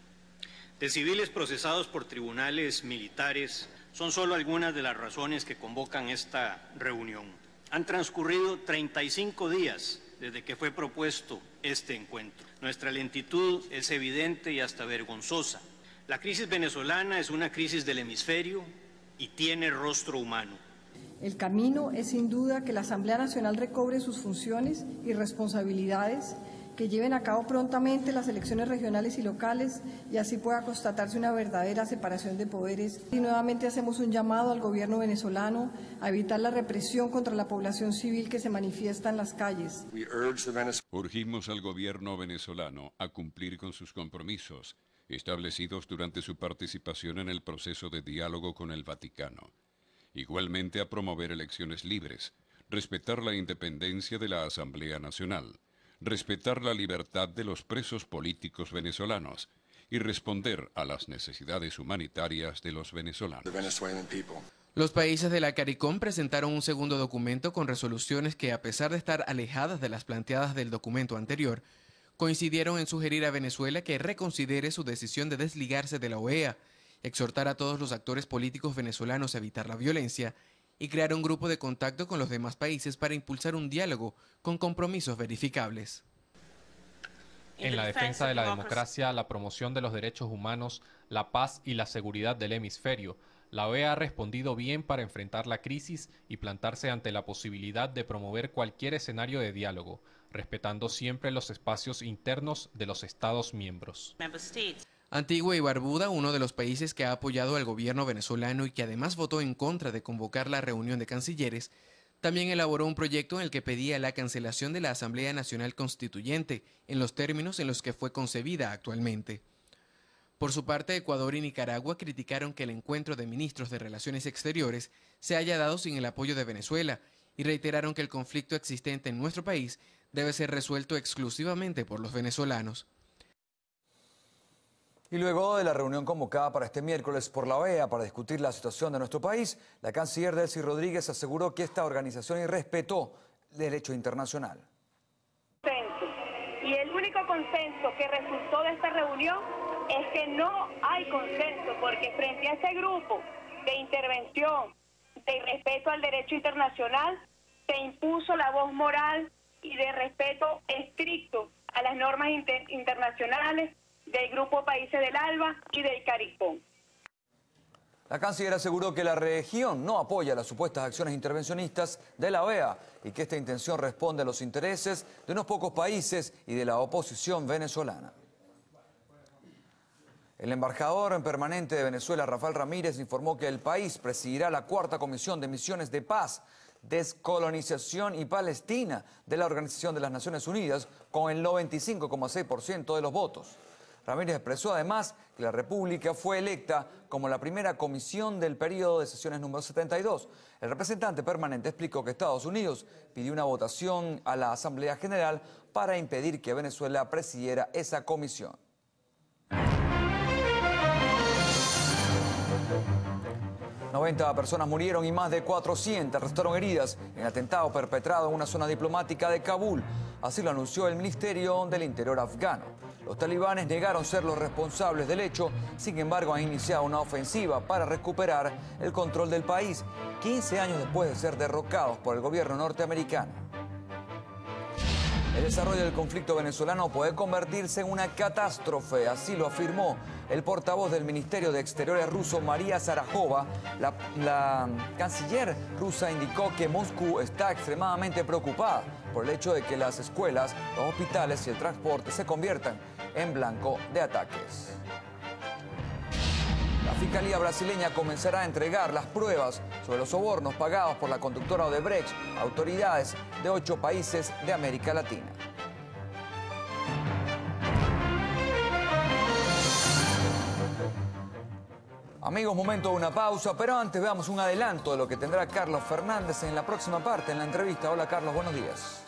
de civiles procesados por tribunales militares, son solo algunas de las razones que convocan esta reunión. Han transcurrido 35 días desde que fue propuesto este encuentro. Nuestra lentitud es evidente y hasta vergonzosa. La crisis venezolana es una crisis del hemisferio y tiene rostro humano. El camino es sin duda que la Asamblea Nacional recobre sus funciones y responsabilidades, que lleven a cabo prontamente las elecciones regionales y locales y así pueda constatarse una verdadera separación de poderes. Y nuevamente hacemos un llamado al gobierno venezolano a evitar la represión contra la población civil que se manifiesta en las calles. Urgimos al gobierno venezolano a cumplir con sus compromisos establecidos durante su participación en el proceso de diálogo con el Vaticano. Igualmente a promover elecciones libres, respetar la independencia de la Asamblea Nacional, respetar la libertad de los presos políticos venezolanos y responder a las necesidades humanitarias de los venezolanos. Los países de la CARICOM presentaron un segundo documento con resoluciones que, a pesar de estar alejadas de las planteadas del documento anterior, coincidieron en sugerir a Venezuela que reconsidere su decisión de desligarse de la OEA, exhortar a todos los actores políticos venezolanos a evitar la violencia y crear un grupo de contacto con los demás países para impulsar un diálogo con compromisos verificables. En la defensa de la democracia, la promoción de los derechos humanos, la paz y la seguridad del hemisferio, la OEA ha respondido bien para enfrentar la crisis y plantarse ante la posibilidad de promover cualquier escenario de diálogo, respetando siempre los espacios internos de los Estados miembros. Antigua y Barbuda, uno de los países que ha apoyado al gobierno venezolano y que además votó en contra de convocar la reunión de cancilleres, también elaboró un proyecto en el que pedía la cancelación de la Asamblea Nacional Constituyente en los términos en los que fue concebida actualmente. Por su parte, Ecuador y Nicaragua criticaron que el encuentro de ministros de Relaciones Exteriores se haya dado sin el apoyo de Venezuela y reiteraron que el conflicto existente en nuestro país debe ser resuelto exclusivamente por los venezolanos. Y luego de la reunión convocada para este miércoles por la OEA para discutir la situación de nuestro país, la canciller Delcy Rodríguez aseguró que esta organización irrespetó el derecho internacional. Y el único consenso que resultó de esta reunión es que no hay consenso, porque frente a ese grupo de intervención, de irrespeto al derecho internacional, se impuso la voz moral y de respeto estricto a las normas internacionales del Grupo Países del ALBA y del CARICOM. La canciller aseguró que la región no apoya las supuestas acciones intervencionistas de la OEA y que esta intención responde a los intereses de unos pocos países y de la oposición venezolana. El embajador en permanente de Venezuela, Rafael Ramírez, informó que el país presidirá la 4ª Comisión de Misiones de Paz, Descolonización y Palestina de la Organización de las Naciones Unidas con el 95,6% de los votos. Ramírez expresó además que la República fue electa como la primera comisión del periodo de sesiones número 72. El representante permanente explicó que Estados Unidos pidió una votación a la Asamblea General para impedir que Venezuela presidiera esa comisión. ...90 personas murieron y más de 400 resultaron heridas en atentado perpetrado en una zona diplomática de Kabul. Así lo anunció el Ministerio del Interior afgano. Los talibanes negaron ser los responsables del hecho, sin embargo han iniciado una ofensiva para recuperar el control del país, 15 años después de ser derrocados por el gobierno norteamericano. El desarrollo del conflicto venezolano puede convertirse en una catástrofe, así lo afirmó el portavoz del Ministerio de Exteriores ruso, María Zarajova. La canciller rusa indicó que Moscú está extremadamente preocupada por el hecho de que las escuelas, los hospitales y el transporte se conviertan en blanco de ataques. La Fiscalía brasileña comenzará a entregar las pruebas sobre los sobornos pagados por la conductora Odebrecht a autoridades de 8 países de América Latina. Amigos, momento de una pausa, pero antes veamos un adelanto de lo que tendrá Carlos Fernández en la próxima parte en la entrevista. Hola Carlos, buenos días.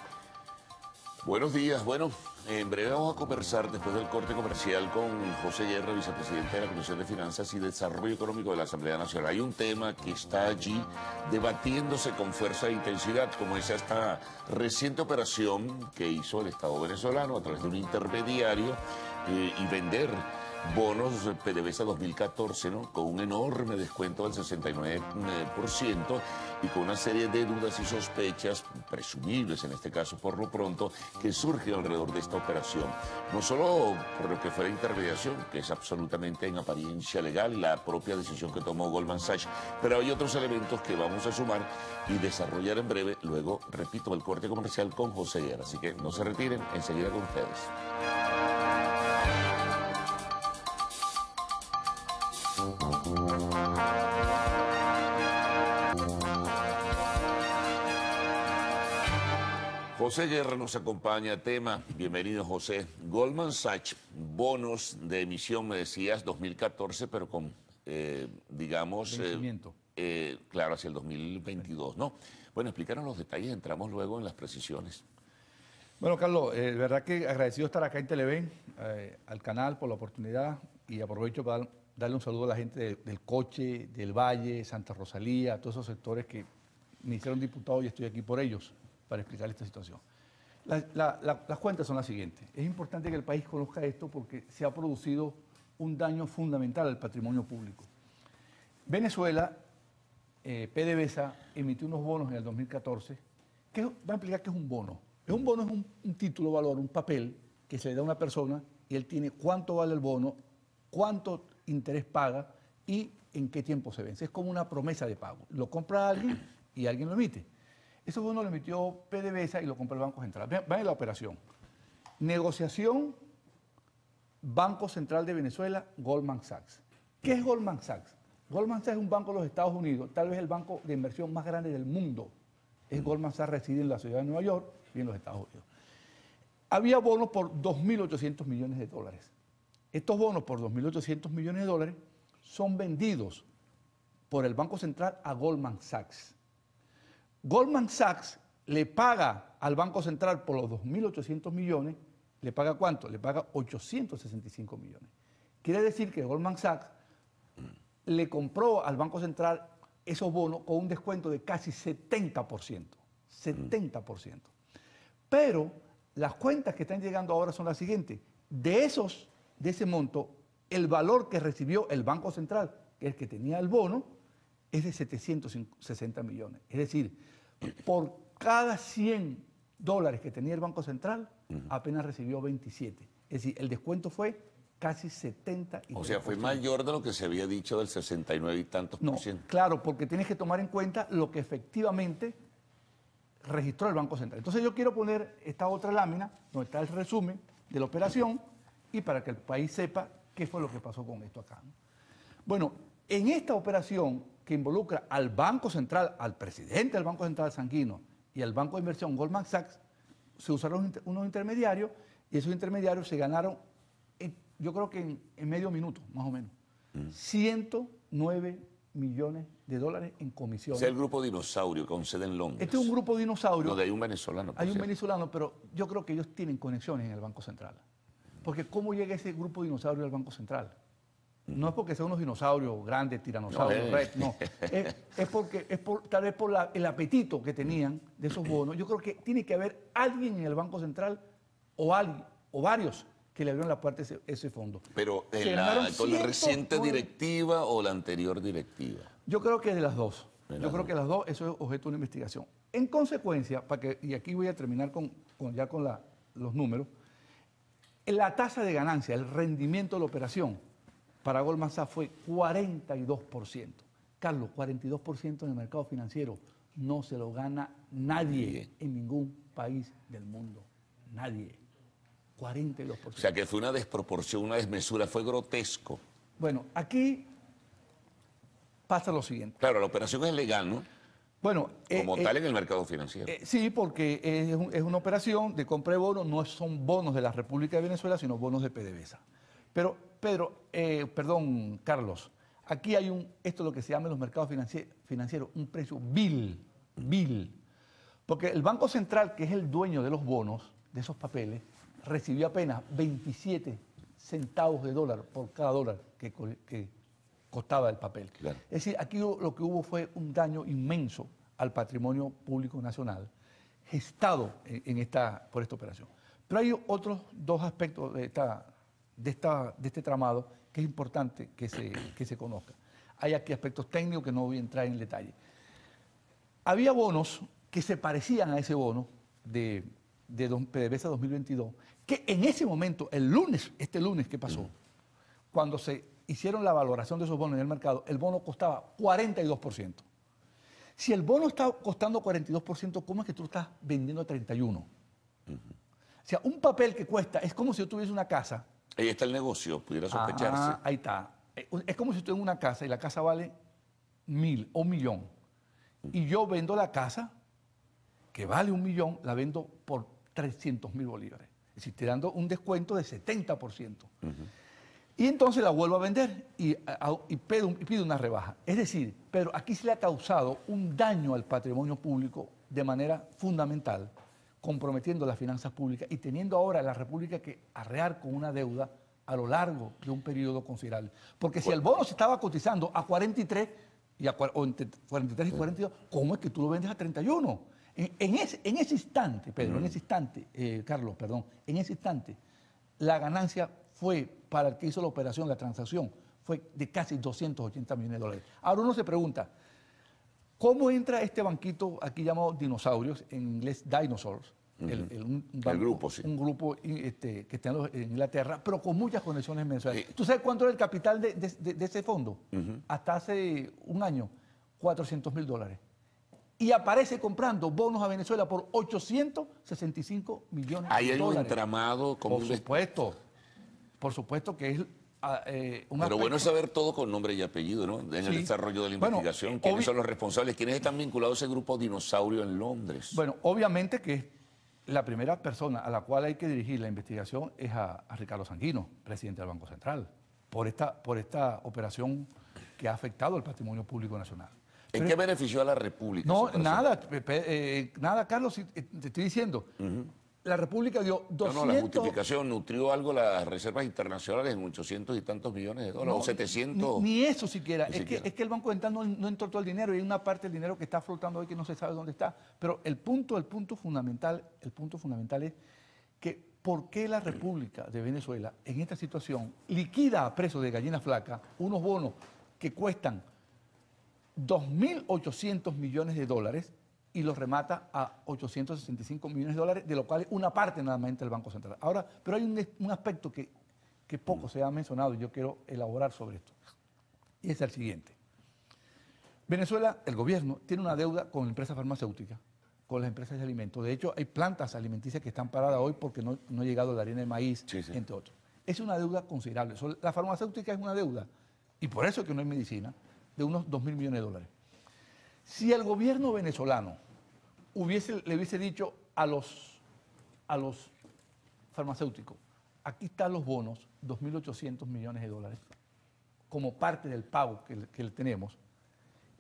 Buenos días. Bueno, en breve vamos a conversar después del corte comercial con José Guerra, vicepresidente de la Comisión de Finanzas y Desarrollo Económico de la Asamblea Nacional. Hay un tema que está allí debatiéndose con fuerza e intensidad, como es esta reciente operación que hizo el Estado venezolano a través de un intermediario y vender bonos PDVSA 2014, ¿no? Con un enorme descuento del 69% y con una serie de dudas y sospechas, presumibles en este caso por lo pronto, que surgen alrededor de esta operación. No solo por lo que fue la intermediación, que es absolutamente en apariencia legal, la propia decisión que tomó Goldman Sachs, pero hay otros elementos que vamos a sumar y desarrollar en breve. Luego, repito, el corte comercial con José Guerra. Así que no se retiren, enseguida con ustedes. José Guerra nos acompaña. Tema, bienvenido José. Goldman Sachs, bonos de emisión, me decías, 2014, pero con, digamos... vencimiento. Claro, hacia el 2022, ¿no? Bueno, explícanos los detalles, entramos luego en las precisiones. Bueno, Carlos, verdad que agradecido estar acá en Televen, al canal por la oportunidad, y aprovecho para darle un saludo a la gente del Coche, del Valle, Santa Rosalía, a todos esos sectores que me hicieron diputado y estoy aquí por ellos para explicar esta situación. Las cuentas son las siguientes. Es importante que el país conozca esto porque se ha producido un daño fundamental al patrimonio público. Venezuela PDVSA emitió unos bonos en el 2014, que va a implicar que es un bono. Un bono es un título de valor, un papel que se le da a una persona y él tiene cuánto vale el bono, cuánto interés paga y en qué tiempo se vence. Es como una promesa de pago. Lo compra alguien y alguien lo emite. Ese bono lo emitió PDVSA y lo compró el Banco Central. Vean la operación. Negociación, Banco Central de Venezuela, Goldman Sachs. ¿Qué es Goldman Sachs? Goldman Sachs es un banco de los Estados Unidos, tal vez el banco de inversión más grande del mundo. Goldman Sachs reside en la ciudad de Nueva York y en los Estados Unidos. Había bonos por 2.800 millones de dólares. Estos bonos por 2.800 millones de dólares son vendidos por el Banco Central a Goldman Sachs. Goldman Sachs le paga al Banco Central por los 2.800 millones, ¿le paga cuánto? Le paga 865 millones. Quiere decir que Goldman Sachs le compró al Banco Central esos bonos con un descuento de casi 70%. 70%. Pero las cuentas que están llegando ahora son las siguientes. De ese monto, el valor que recibió el Banco Central, que es el que tenía el bono, es de 760 millones. Es decir, por cada 100 dólares que tenía el Banco Central, apenas recibió 27. Es decir, el descuento fue casi 70%. O sea, fue mayor de lo que se había dicho del 69 y tantos por ciento. Claro, porque tienes que tomar en cuenta lo que efectivamente registró el Banco Central. Entonces yo quiero poner esta otra lámina, donde está el resumen de la operación, y para que el país sepa qué fue lo que pasó con esto acá, ¿no? Bueno, en esta operación que involucra al Banco Central, al presidente del Banco Central Sanguino y al Banco de Inversión Goldman Sachs, se usaron unos intermediarios y esos intermediarios se ganaron, yo creo que en medio minuto, más o menos, 109 millones de dólares en comisiones. Es el grupo Dinosaurio con sede en Londres. Este es un grupo Dinosaurio. Donde hay un venezolano. Hay un venezolano, pero yo creo que ellos tienen conexiones en el Banco Central. Porque ¿cómo llega ese grupo Dinosaurio al Banco Central? No es porque sean unos dinosaurios grandes, tiranosaurios, rex, no. Tal vez por el apetito que tenían de esos bonos. Yo creo que tiene que haber alguien en el Banco Central o varios que le abrieron la puerta a ese fondo. Pero ¿con la reciente directiva o la anterior directiva? Yo creo que de las dos. Yo creo que las dos, eso es objeto de una investigación. En consecuencia, y aquí voy a terminar con los números, la tasa de ganancia, el rendimiento de la operación para Goldman Sachs fue 42%. Carlos, 42% en el mercado financiero no se lo gana nadie en ningún país del mundo. Nadie. 42%. O sea que fue una desproporción, una desmesura, fue grotesco. Bueno, aquí pasa lo siguiente. Claro, la operación es legal, ¿no? Bueno, como tal en el mercado financiero. Sí, porque es una operación de compra de bonos, no son bonos de la República de Venezuela, sino bonos de PDVSA. Pero, perdón, Carlos, aquí hay esto es lo que se llama en los mercados financieros, un precio vil. Porque el Banco Central, que es el dueño de los bonos, de esos papeles, recibió apenas 27 centavos de dólar por cada dólar que costaba el papel. Claro. Es decir, aquí lo que hubo fue un daño inmenso al patrimonio público nacional gestado por esta operación. Pero hay otros dos aspectos de este tramado que es importante que se conozca. Hay aquí aspectos técnicos que no voy a entrar en detalle. Había bonos que se parecían a ese bono de PDVSA 2022, que en ese momento, este lunes que pasó, cuando se hicieron la valoración de esos bonos en el mercado, el bono costaba 42%. Si el bono está costando 42%, ¿cómo es que tú lo estás vendiendo a 31%? O sea, un papel que cuesta, es como si yo tuviese una casa. Ahí está el negocio, pudiera sospecharse. Ahí está. Es como si yo tuviera una casa y la casa vale 1.000 o 1.000.000. Y yo vendo la casa, que vale 1.000.000, la vendo por 300.000 bolívares. Es decir, te dando un descuento de 70%. Y entonces la vuelvo a vender y pido una rebaja. Es decir, pero aquí se le ha causado un daño al patrimonio público de manera fundamental, comprometiendo las finanzas públicas y teniendo ahora la República que arrear con una deuda a lo largo de un periodo considerable. Porque si el bono se estaba cotizando a 43, o entre 43 y 42, ¿cómo es que tú lo vendes a 31? En ese instante, Pedro, en ese instante, Carlos, perdón, en ese instante, la ganancia fue para el que hizo la operación, la transacción, fue de casi 280 millones de dólares. Ahora uno se pregunta, ¿Cómo entra este banquito aquí llamado Dinosaurios, en inglés Dinosaurs? Un grupo, sí. Un grupo que está en Inglaterra, pero con muchas conexiones en Venezuela. ¿Tú sabes cuánto era el capital de ese fondo? Hasta hace un año, $400.000. Y aparece comprando bonos a Venezuela por 865 millones de dólares. ¿Hay un entramado? Por supuesto que es pero bueno es saber todo con nombre y apellido, ¿no? En el desarrollo de la investigación. ¿Quiénes son los responsables? ¿Quiénes están vinculados a ese grupo Dinosaurio en Londres? Bueno, obviamente que la primera persona a la cual hay que dirigir la investigación es a Ricardo Sanguino, presidente del Banco Central, por esta operación que ha afectado el patrimonio público nacional. ¿En qué benefició a la República? No, nada, Carlos, te estoy diciendo. La República dio 200... No, la multiplicación nutrió algo las reservas internacionales en 800 y tantos millones de dólares, o 700... Ni eso siquiera. Es que el Banco Central no entró todo el dinero y hay una parte del dinero que está flotando hoy que no se sabe dónde está. Pero el punto fundamental es que ¿por qué la República de Venezuela en esta situación liquida a precio de gallina flaca unos bonos que cuestan 2.800 millones de dólares y los remata a 865 millones de dólares, de lo cual una parte nada más entra el Banco Central? Ahora, pero hay un aspecto que poco se ha mencionado y yo quiero elaborar sobre esto. Y es el siguiente. Venezuela, el gobierno, tiene una deuda con empresas farmacéuticas, con las empresas de alimentos. De hecho, hay plantas alimenticias que están paradas hoy porque no ha llegado la harina de maíz, entre otros. Es una deuda considerable. La farmacéutica es una deuda, y por eso es que no hay medicina, de unos 2.000 millones de dólares. Si el gobierno venezolano le hubiese dicho a los farmacéuticos, aquí están los bonos, 2.800 millones de dólares, como parte del pago que le tenemos,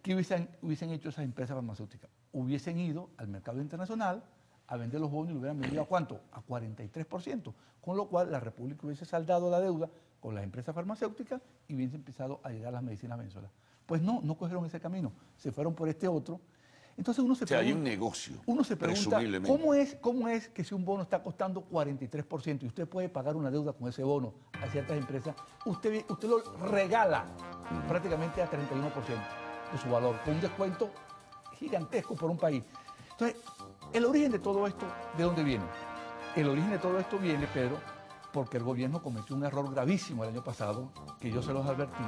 ¿qué hubiesen hecho esas empresas farmacéuticas? Hubiesen ido al mercado internacional a vender los bonos y lo hubieran vendido ¿a cuánto? A 43%, con lo cual la República hubiese saldado la deuda con las empresas farmacéuticas y hubiese empezado a llegar las medicinas a Venezuela. Pues no cogieron ese camino, se fueron por este otro. Entonces uno se pregunta, hay un negocio, uno se pregunta ¿cómo es que si un bono está costando 43% y usted puede pagar una deuda con ese bono a ciertas empresas, usted lo regala prácticamente a 31% de su valor, con un descuento gigantesco por un país? Entonces, el origen de todo esto, ¿de dónde viene? El origen de todo esto viene, Pedro, porque el gobierno cometió un error gravísimo el año pasado, que yo se los advertí.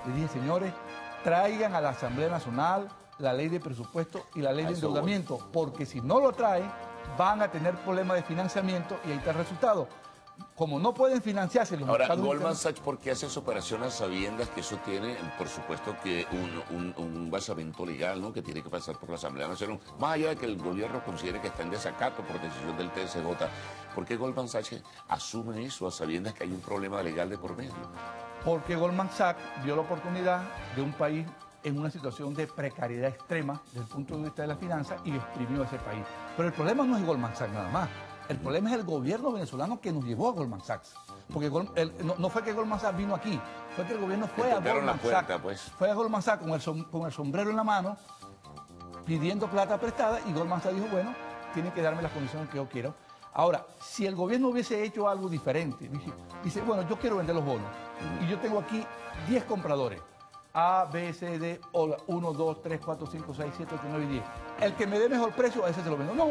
Le dije, señores, traigan a la Asamblea Nacional la ley de presupuesto y la ley de endeudamiento, porque si no lo traen, van a tener problemas de financiamiento y ahí está el resultado. Como no pueden financiarse los mercados... Ahora, Goldman Sachs, ¿por qué hace esa operación a sabiendas que eso tiene, por supuesto, que un basamento legal, ¿no?, que tiene que pasar por la Asamblea Nacional? Más allá de que el gobierno considere que está en desacato por decisión del TSJ, ¿por qué Goldman Sachs asume eso a sabiendas que hay un problema legal de por medio? Porque Goldman Sachs vio la oportunidad de un país en una situación de precariedad extrema desde el punto de vista de la finanza y exprimió a ese país. Pero el problema no es Goldman Sachs nada más. El problema es el gobierno venezolano que nos llevó a Goldman Sachs. Porque no fue que Goldman Sachs vino aquí, fue que el gobierno fue a Goldman Sachs. Fue a Goldman Sachs con el sombrero en la mano, pidiendo plata prestada, y Goldman Sachs dijo, bueno, tienen que darme las condiciones que yo quiero. Ahora, si el gobierno hubiese hecho algo diferente, dice, bueno, yo quiero vender los bonos, y yo tengo aquí 10 compradores, A, B, C, D, 1, 2, 3, 4, 5, 6, 7, 8, 9 y 10. El que me dé mejor precio, a ese se lo vendo. No,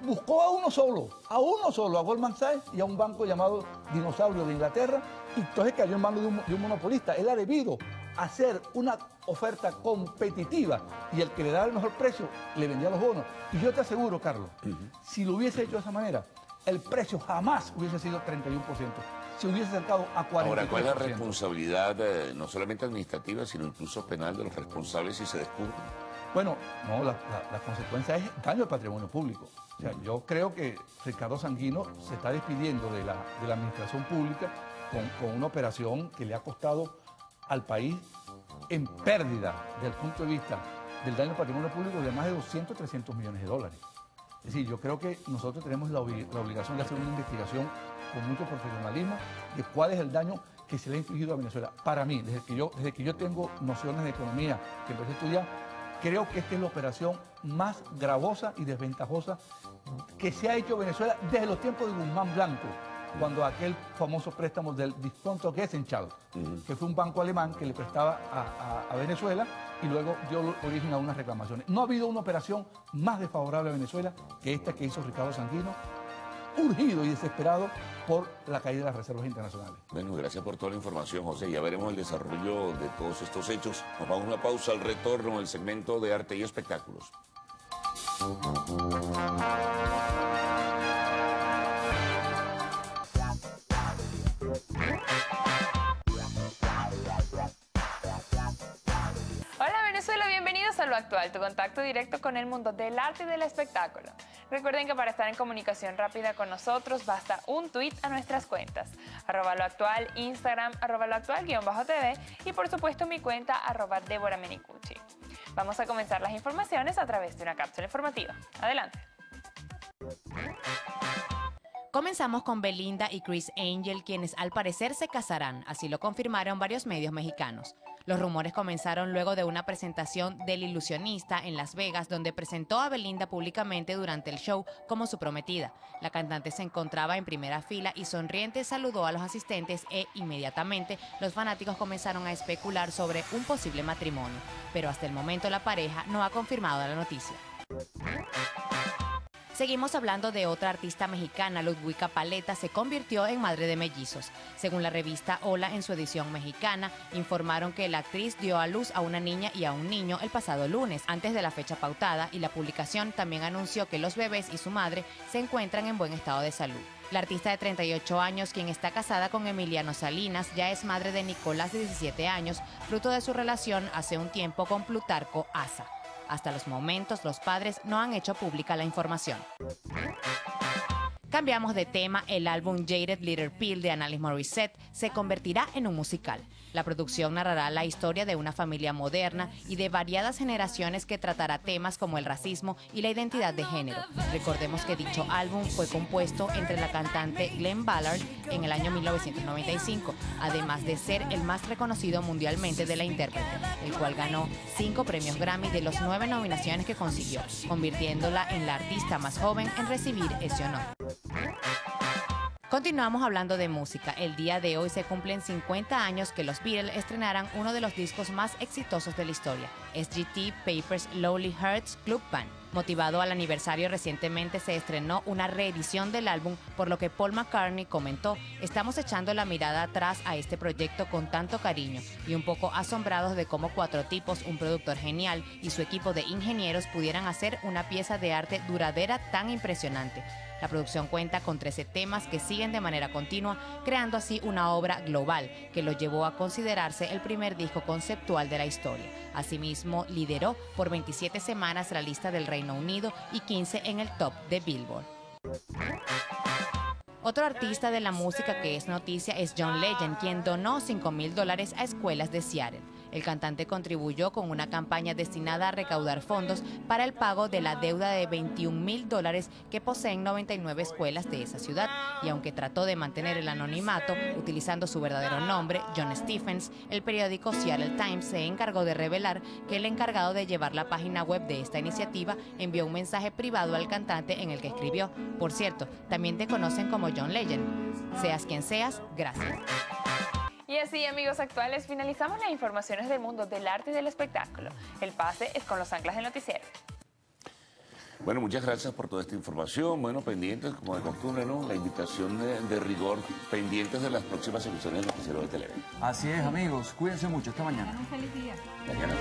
buscó a uno solo, a Goldman Sachs y a un banco llamado Dinosaurio de Inglaterra, y entonces cayó en manos de un monopolista. Él ha debido hacer una oferta competitiva y el que le da el mejor precio le vendía los bonos. Y yo te aseguro, Carlos, si lo hubiese hecho de esa manera, el precio jamás hubiese sido 31%. Se hubiese acercado a 43%. Ahora, ¿cuál es la responsabilidad no solamente administrativa, sino incluso penal de los responsables si se descubren? Bueno, no, la consecuencia es daño al patrimonio público. O sea, yo creo que Ricardo Sanguino se está despidiendo de la administración pública con una operación que le ha costado al país en pérdida desde el punto de vista del daño al patrimonio público de más de 200, 300 millones de dólares. Es decir, yo creo que nosotros tenemos la obligación de hacer una investigación con mucho profesionalismo de cuál es el daño que se le ha infligido a Venezuela. Para mí, desde que yo tengo nociones de economía, que empecé a estudiar, creo que esta es la operación más gravosa y desventajosa que se ha hecho Venezuela desde los tiempos de Guzmán Blanco, cuando aquel famoso préstamo del Diskonto Gesellschaft, que fue un banco alemán que le prestaba a Venezuela y luego dio origen a unas reclamaciones. No ha habido una operación más desfavorable a Venezuela que esta que hizo Ricardo Sanguino, urgido y desesperado por la caída de las reservas internacionales. Bueno, gracias por toda la información, José. Ya veremos el desarrollo de todos estos hechos. Nos vamos a una pausa, al retorno del segmento de arte y espectáculos. Venezuela, bienvenidos a Lo Actual, tu contacto directo con el mundo del arte y del espectáculo. Recuerden que para estar en comunicación rápida con nosotros basta un tuit a nuestras cuentas, @loactual, Instagram, @loactual_tv y por supuesto mi cuenta @DeborahMenicucci. Vamos a comenzar las informaciones a través de una cápsula informativa. Adelante. Comenzamos con Belinda y Criss Angel, quienes al parecer se casarán, así lo confirmaron varios medios mexicanos. Los rumores comenzaron luego de una presentación del Ilusionista en Las Vegas, donde presentó a Belinda públicamente durante el show como su prometida. La cantante se encontraba en primera fila y sonriente saludó a los asistentes e inmediatamente los fanáticos comenzaron a especular sobre un posible matrimonio, pero hasta el momento la pareja no ha confirmado la noticia. Seguimos hablando de otra artista mexicana. Ludwika Paleta se convirtió en madre de mellizos. Según la revista Hola, en su edición mexicana, informaron que la actriz dio a luz a una niña y a un niño el pasado lunes, antes de la fecha pautada, y la publicación también anunció que los bebés y su madre se encuentran en buen estado de salud. La artista de 38 años, quien está casada con Emiliano Salinas, ya es madre de Nicolás, de 17 años, fruto de su relación hace un tiempo con Plutarco Asa. Hasta los momentos, los padres no han hecho pública la información. Cambiamos de tema. El álbum Jaded Little Pill de Alanis Morissette se convertirá en un musical. La producción narrará la historia de una familia moderna y de variadas generaciones que tratará temas como el racismo y la identidad de género. Recordemos que dicho álbum fue compuesto entre la cantante Glenn Ballard en el año 1995, además de ser el más reconocido mundialmente de la intérprete, el cual ganó 5 premios Grammy de los 9 nominaciones que consiguió, convirtiéndola en la artista más joven en recibir ese honor. Continuamos hablando de música. El día de hoy se cumplen 50 años que los Beatles estrenaran uno de los discos más exitosos de la historia, Sgt. Pepper's Lonely Hearts Club Band. Motivado al aniversario, recientemente se estrenó una reedición del álbum, por lo que Paul McCartney comentó: "Estamos echando la mirada atrás a este proyecto con tanto cariño y un poco asombrados de cómo 4 tipos, un productor genial y su equipo de ingenieros pudieran hacer una pieza de arte duradera tan impresionante". La producción cuenta con 13 temas que siguen de manera continua, creando así una obra global que lo llevó a considerarse el primer disco conceptual de la historia. Asimismo, lideró por 27 semanas la lista del Reino Unido y 15 en el top de Billboard. Otro artista de la música que es noticia es John Legend, quien donó $5,000 a escuelas de Seattle. El cantante contribuyó con una campaña destinada a recaudar fondos para el pago de la deuda de $21,000 que poseen 99 escuelas de esa ciudad, y aunque trató de mantener el anonimato utilizando su verdadero nombre, John Stephens, el periódico Seattle Times se encargó de revelar que el encargado de llevar la página web de esta iniciativa envió un mensaje privado al cantante en el que escribió: "Por cierto, también te conocen como John Legend. Seas quien seas, gracias". Y así, amigos actuales, finalizamos las informaciones del mundo del arte y del espectáculo. El pase es con los anclas del noticiero. Bueno, muchas gracias por toda esta información. Bueno, pendientes, como de costumbre, ¿no? La invitación de rigor, pendientes de las próximas emisiones del noticiero de Televen. Así es, amigos. Cuídense mucho. Hasta mañana. Un feliz día. Mañana.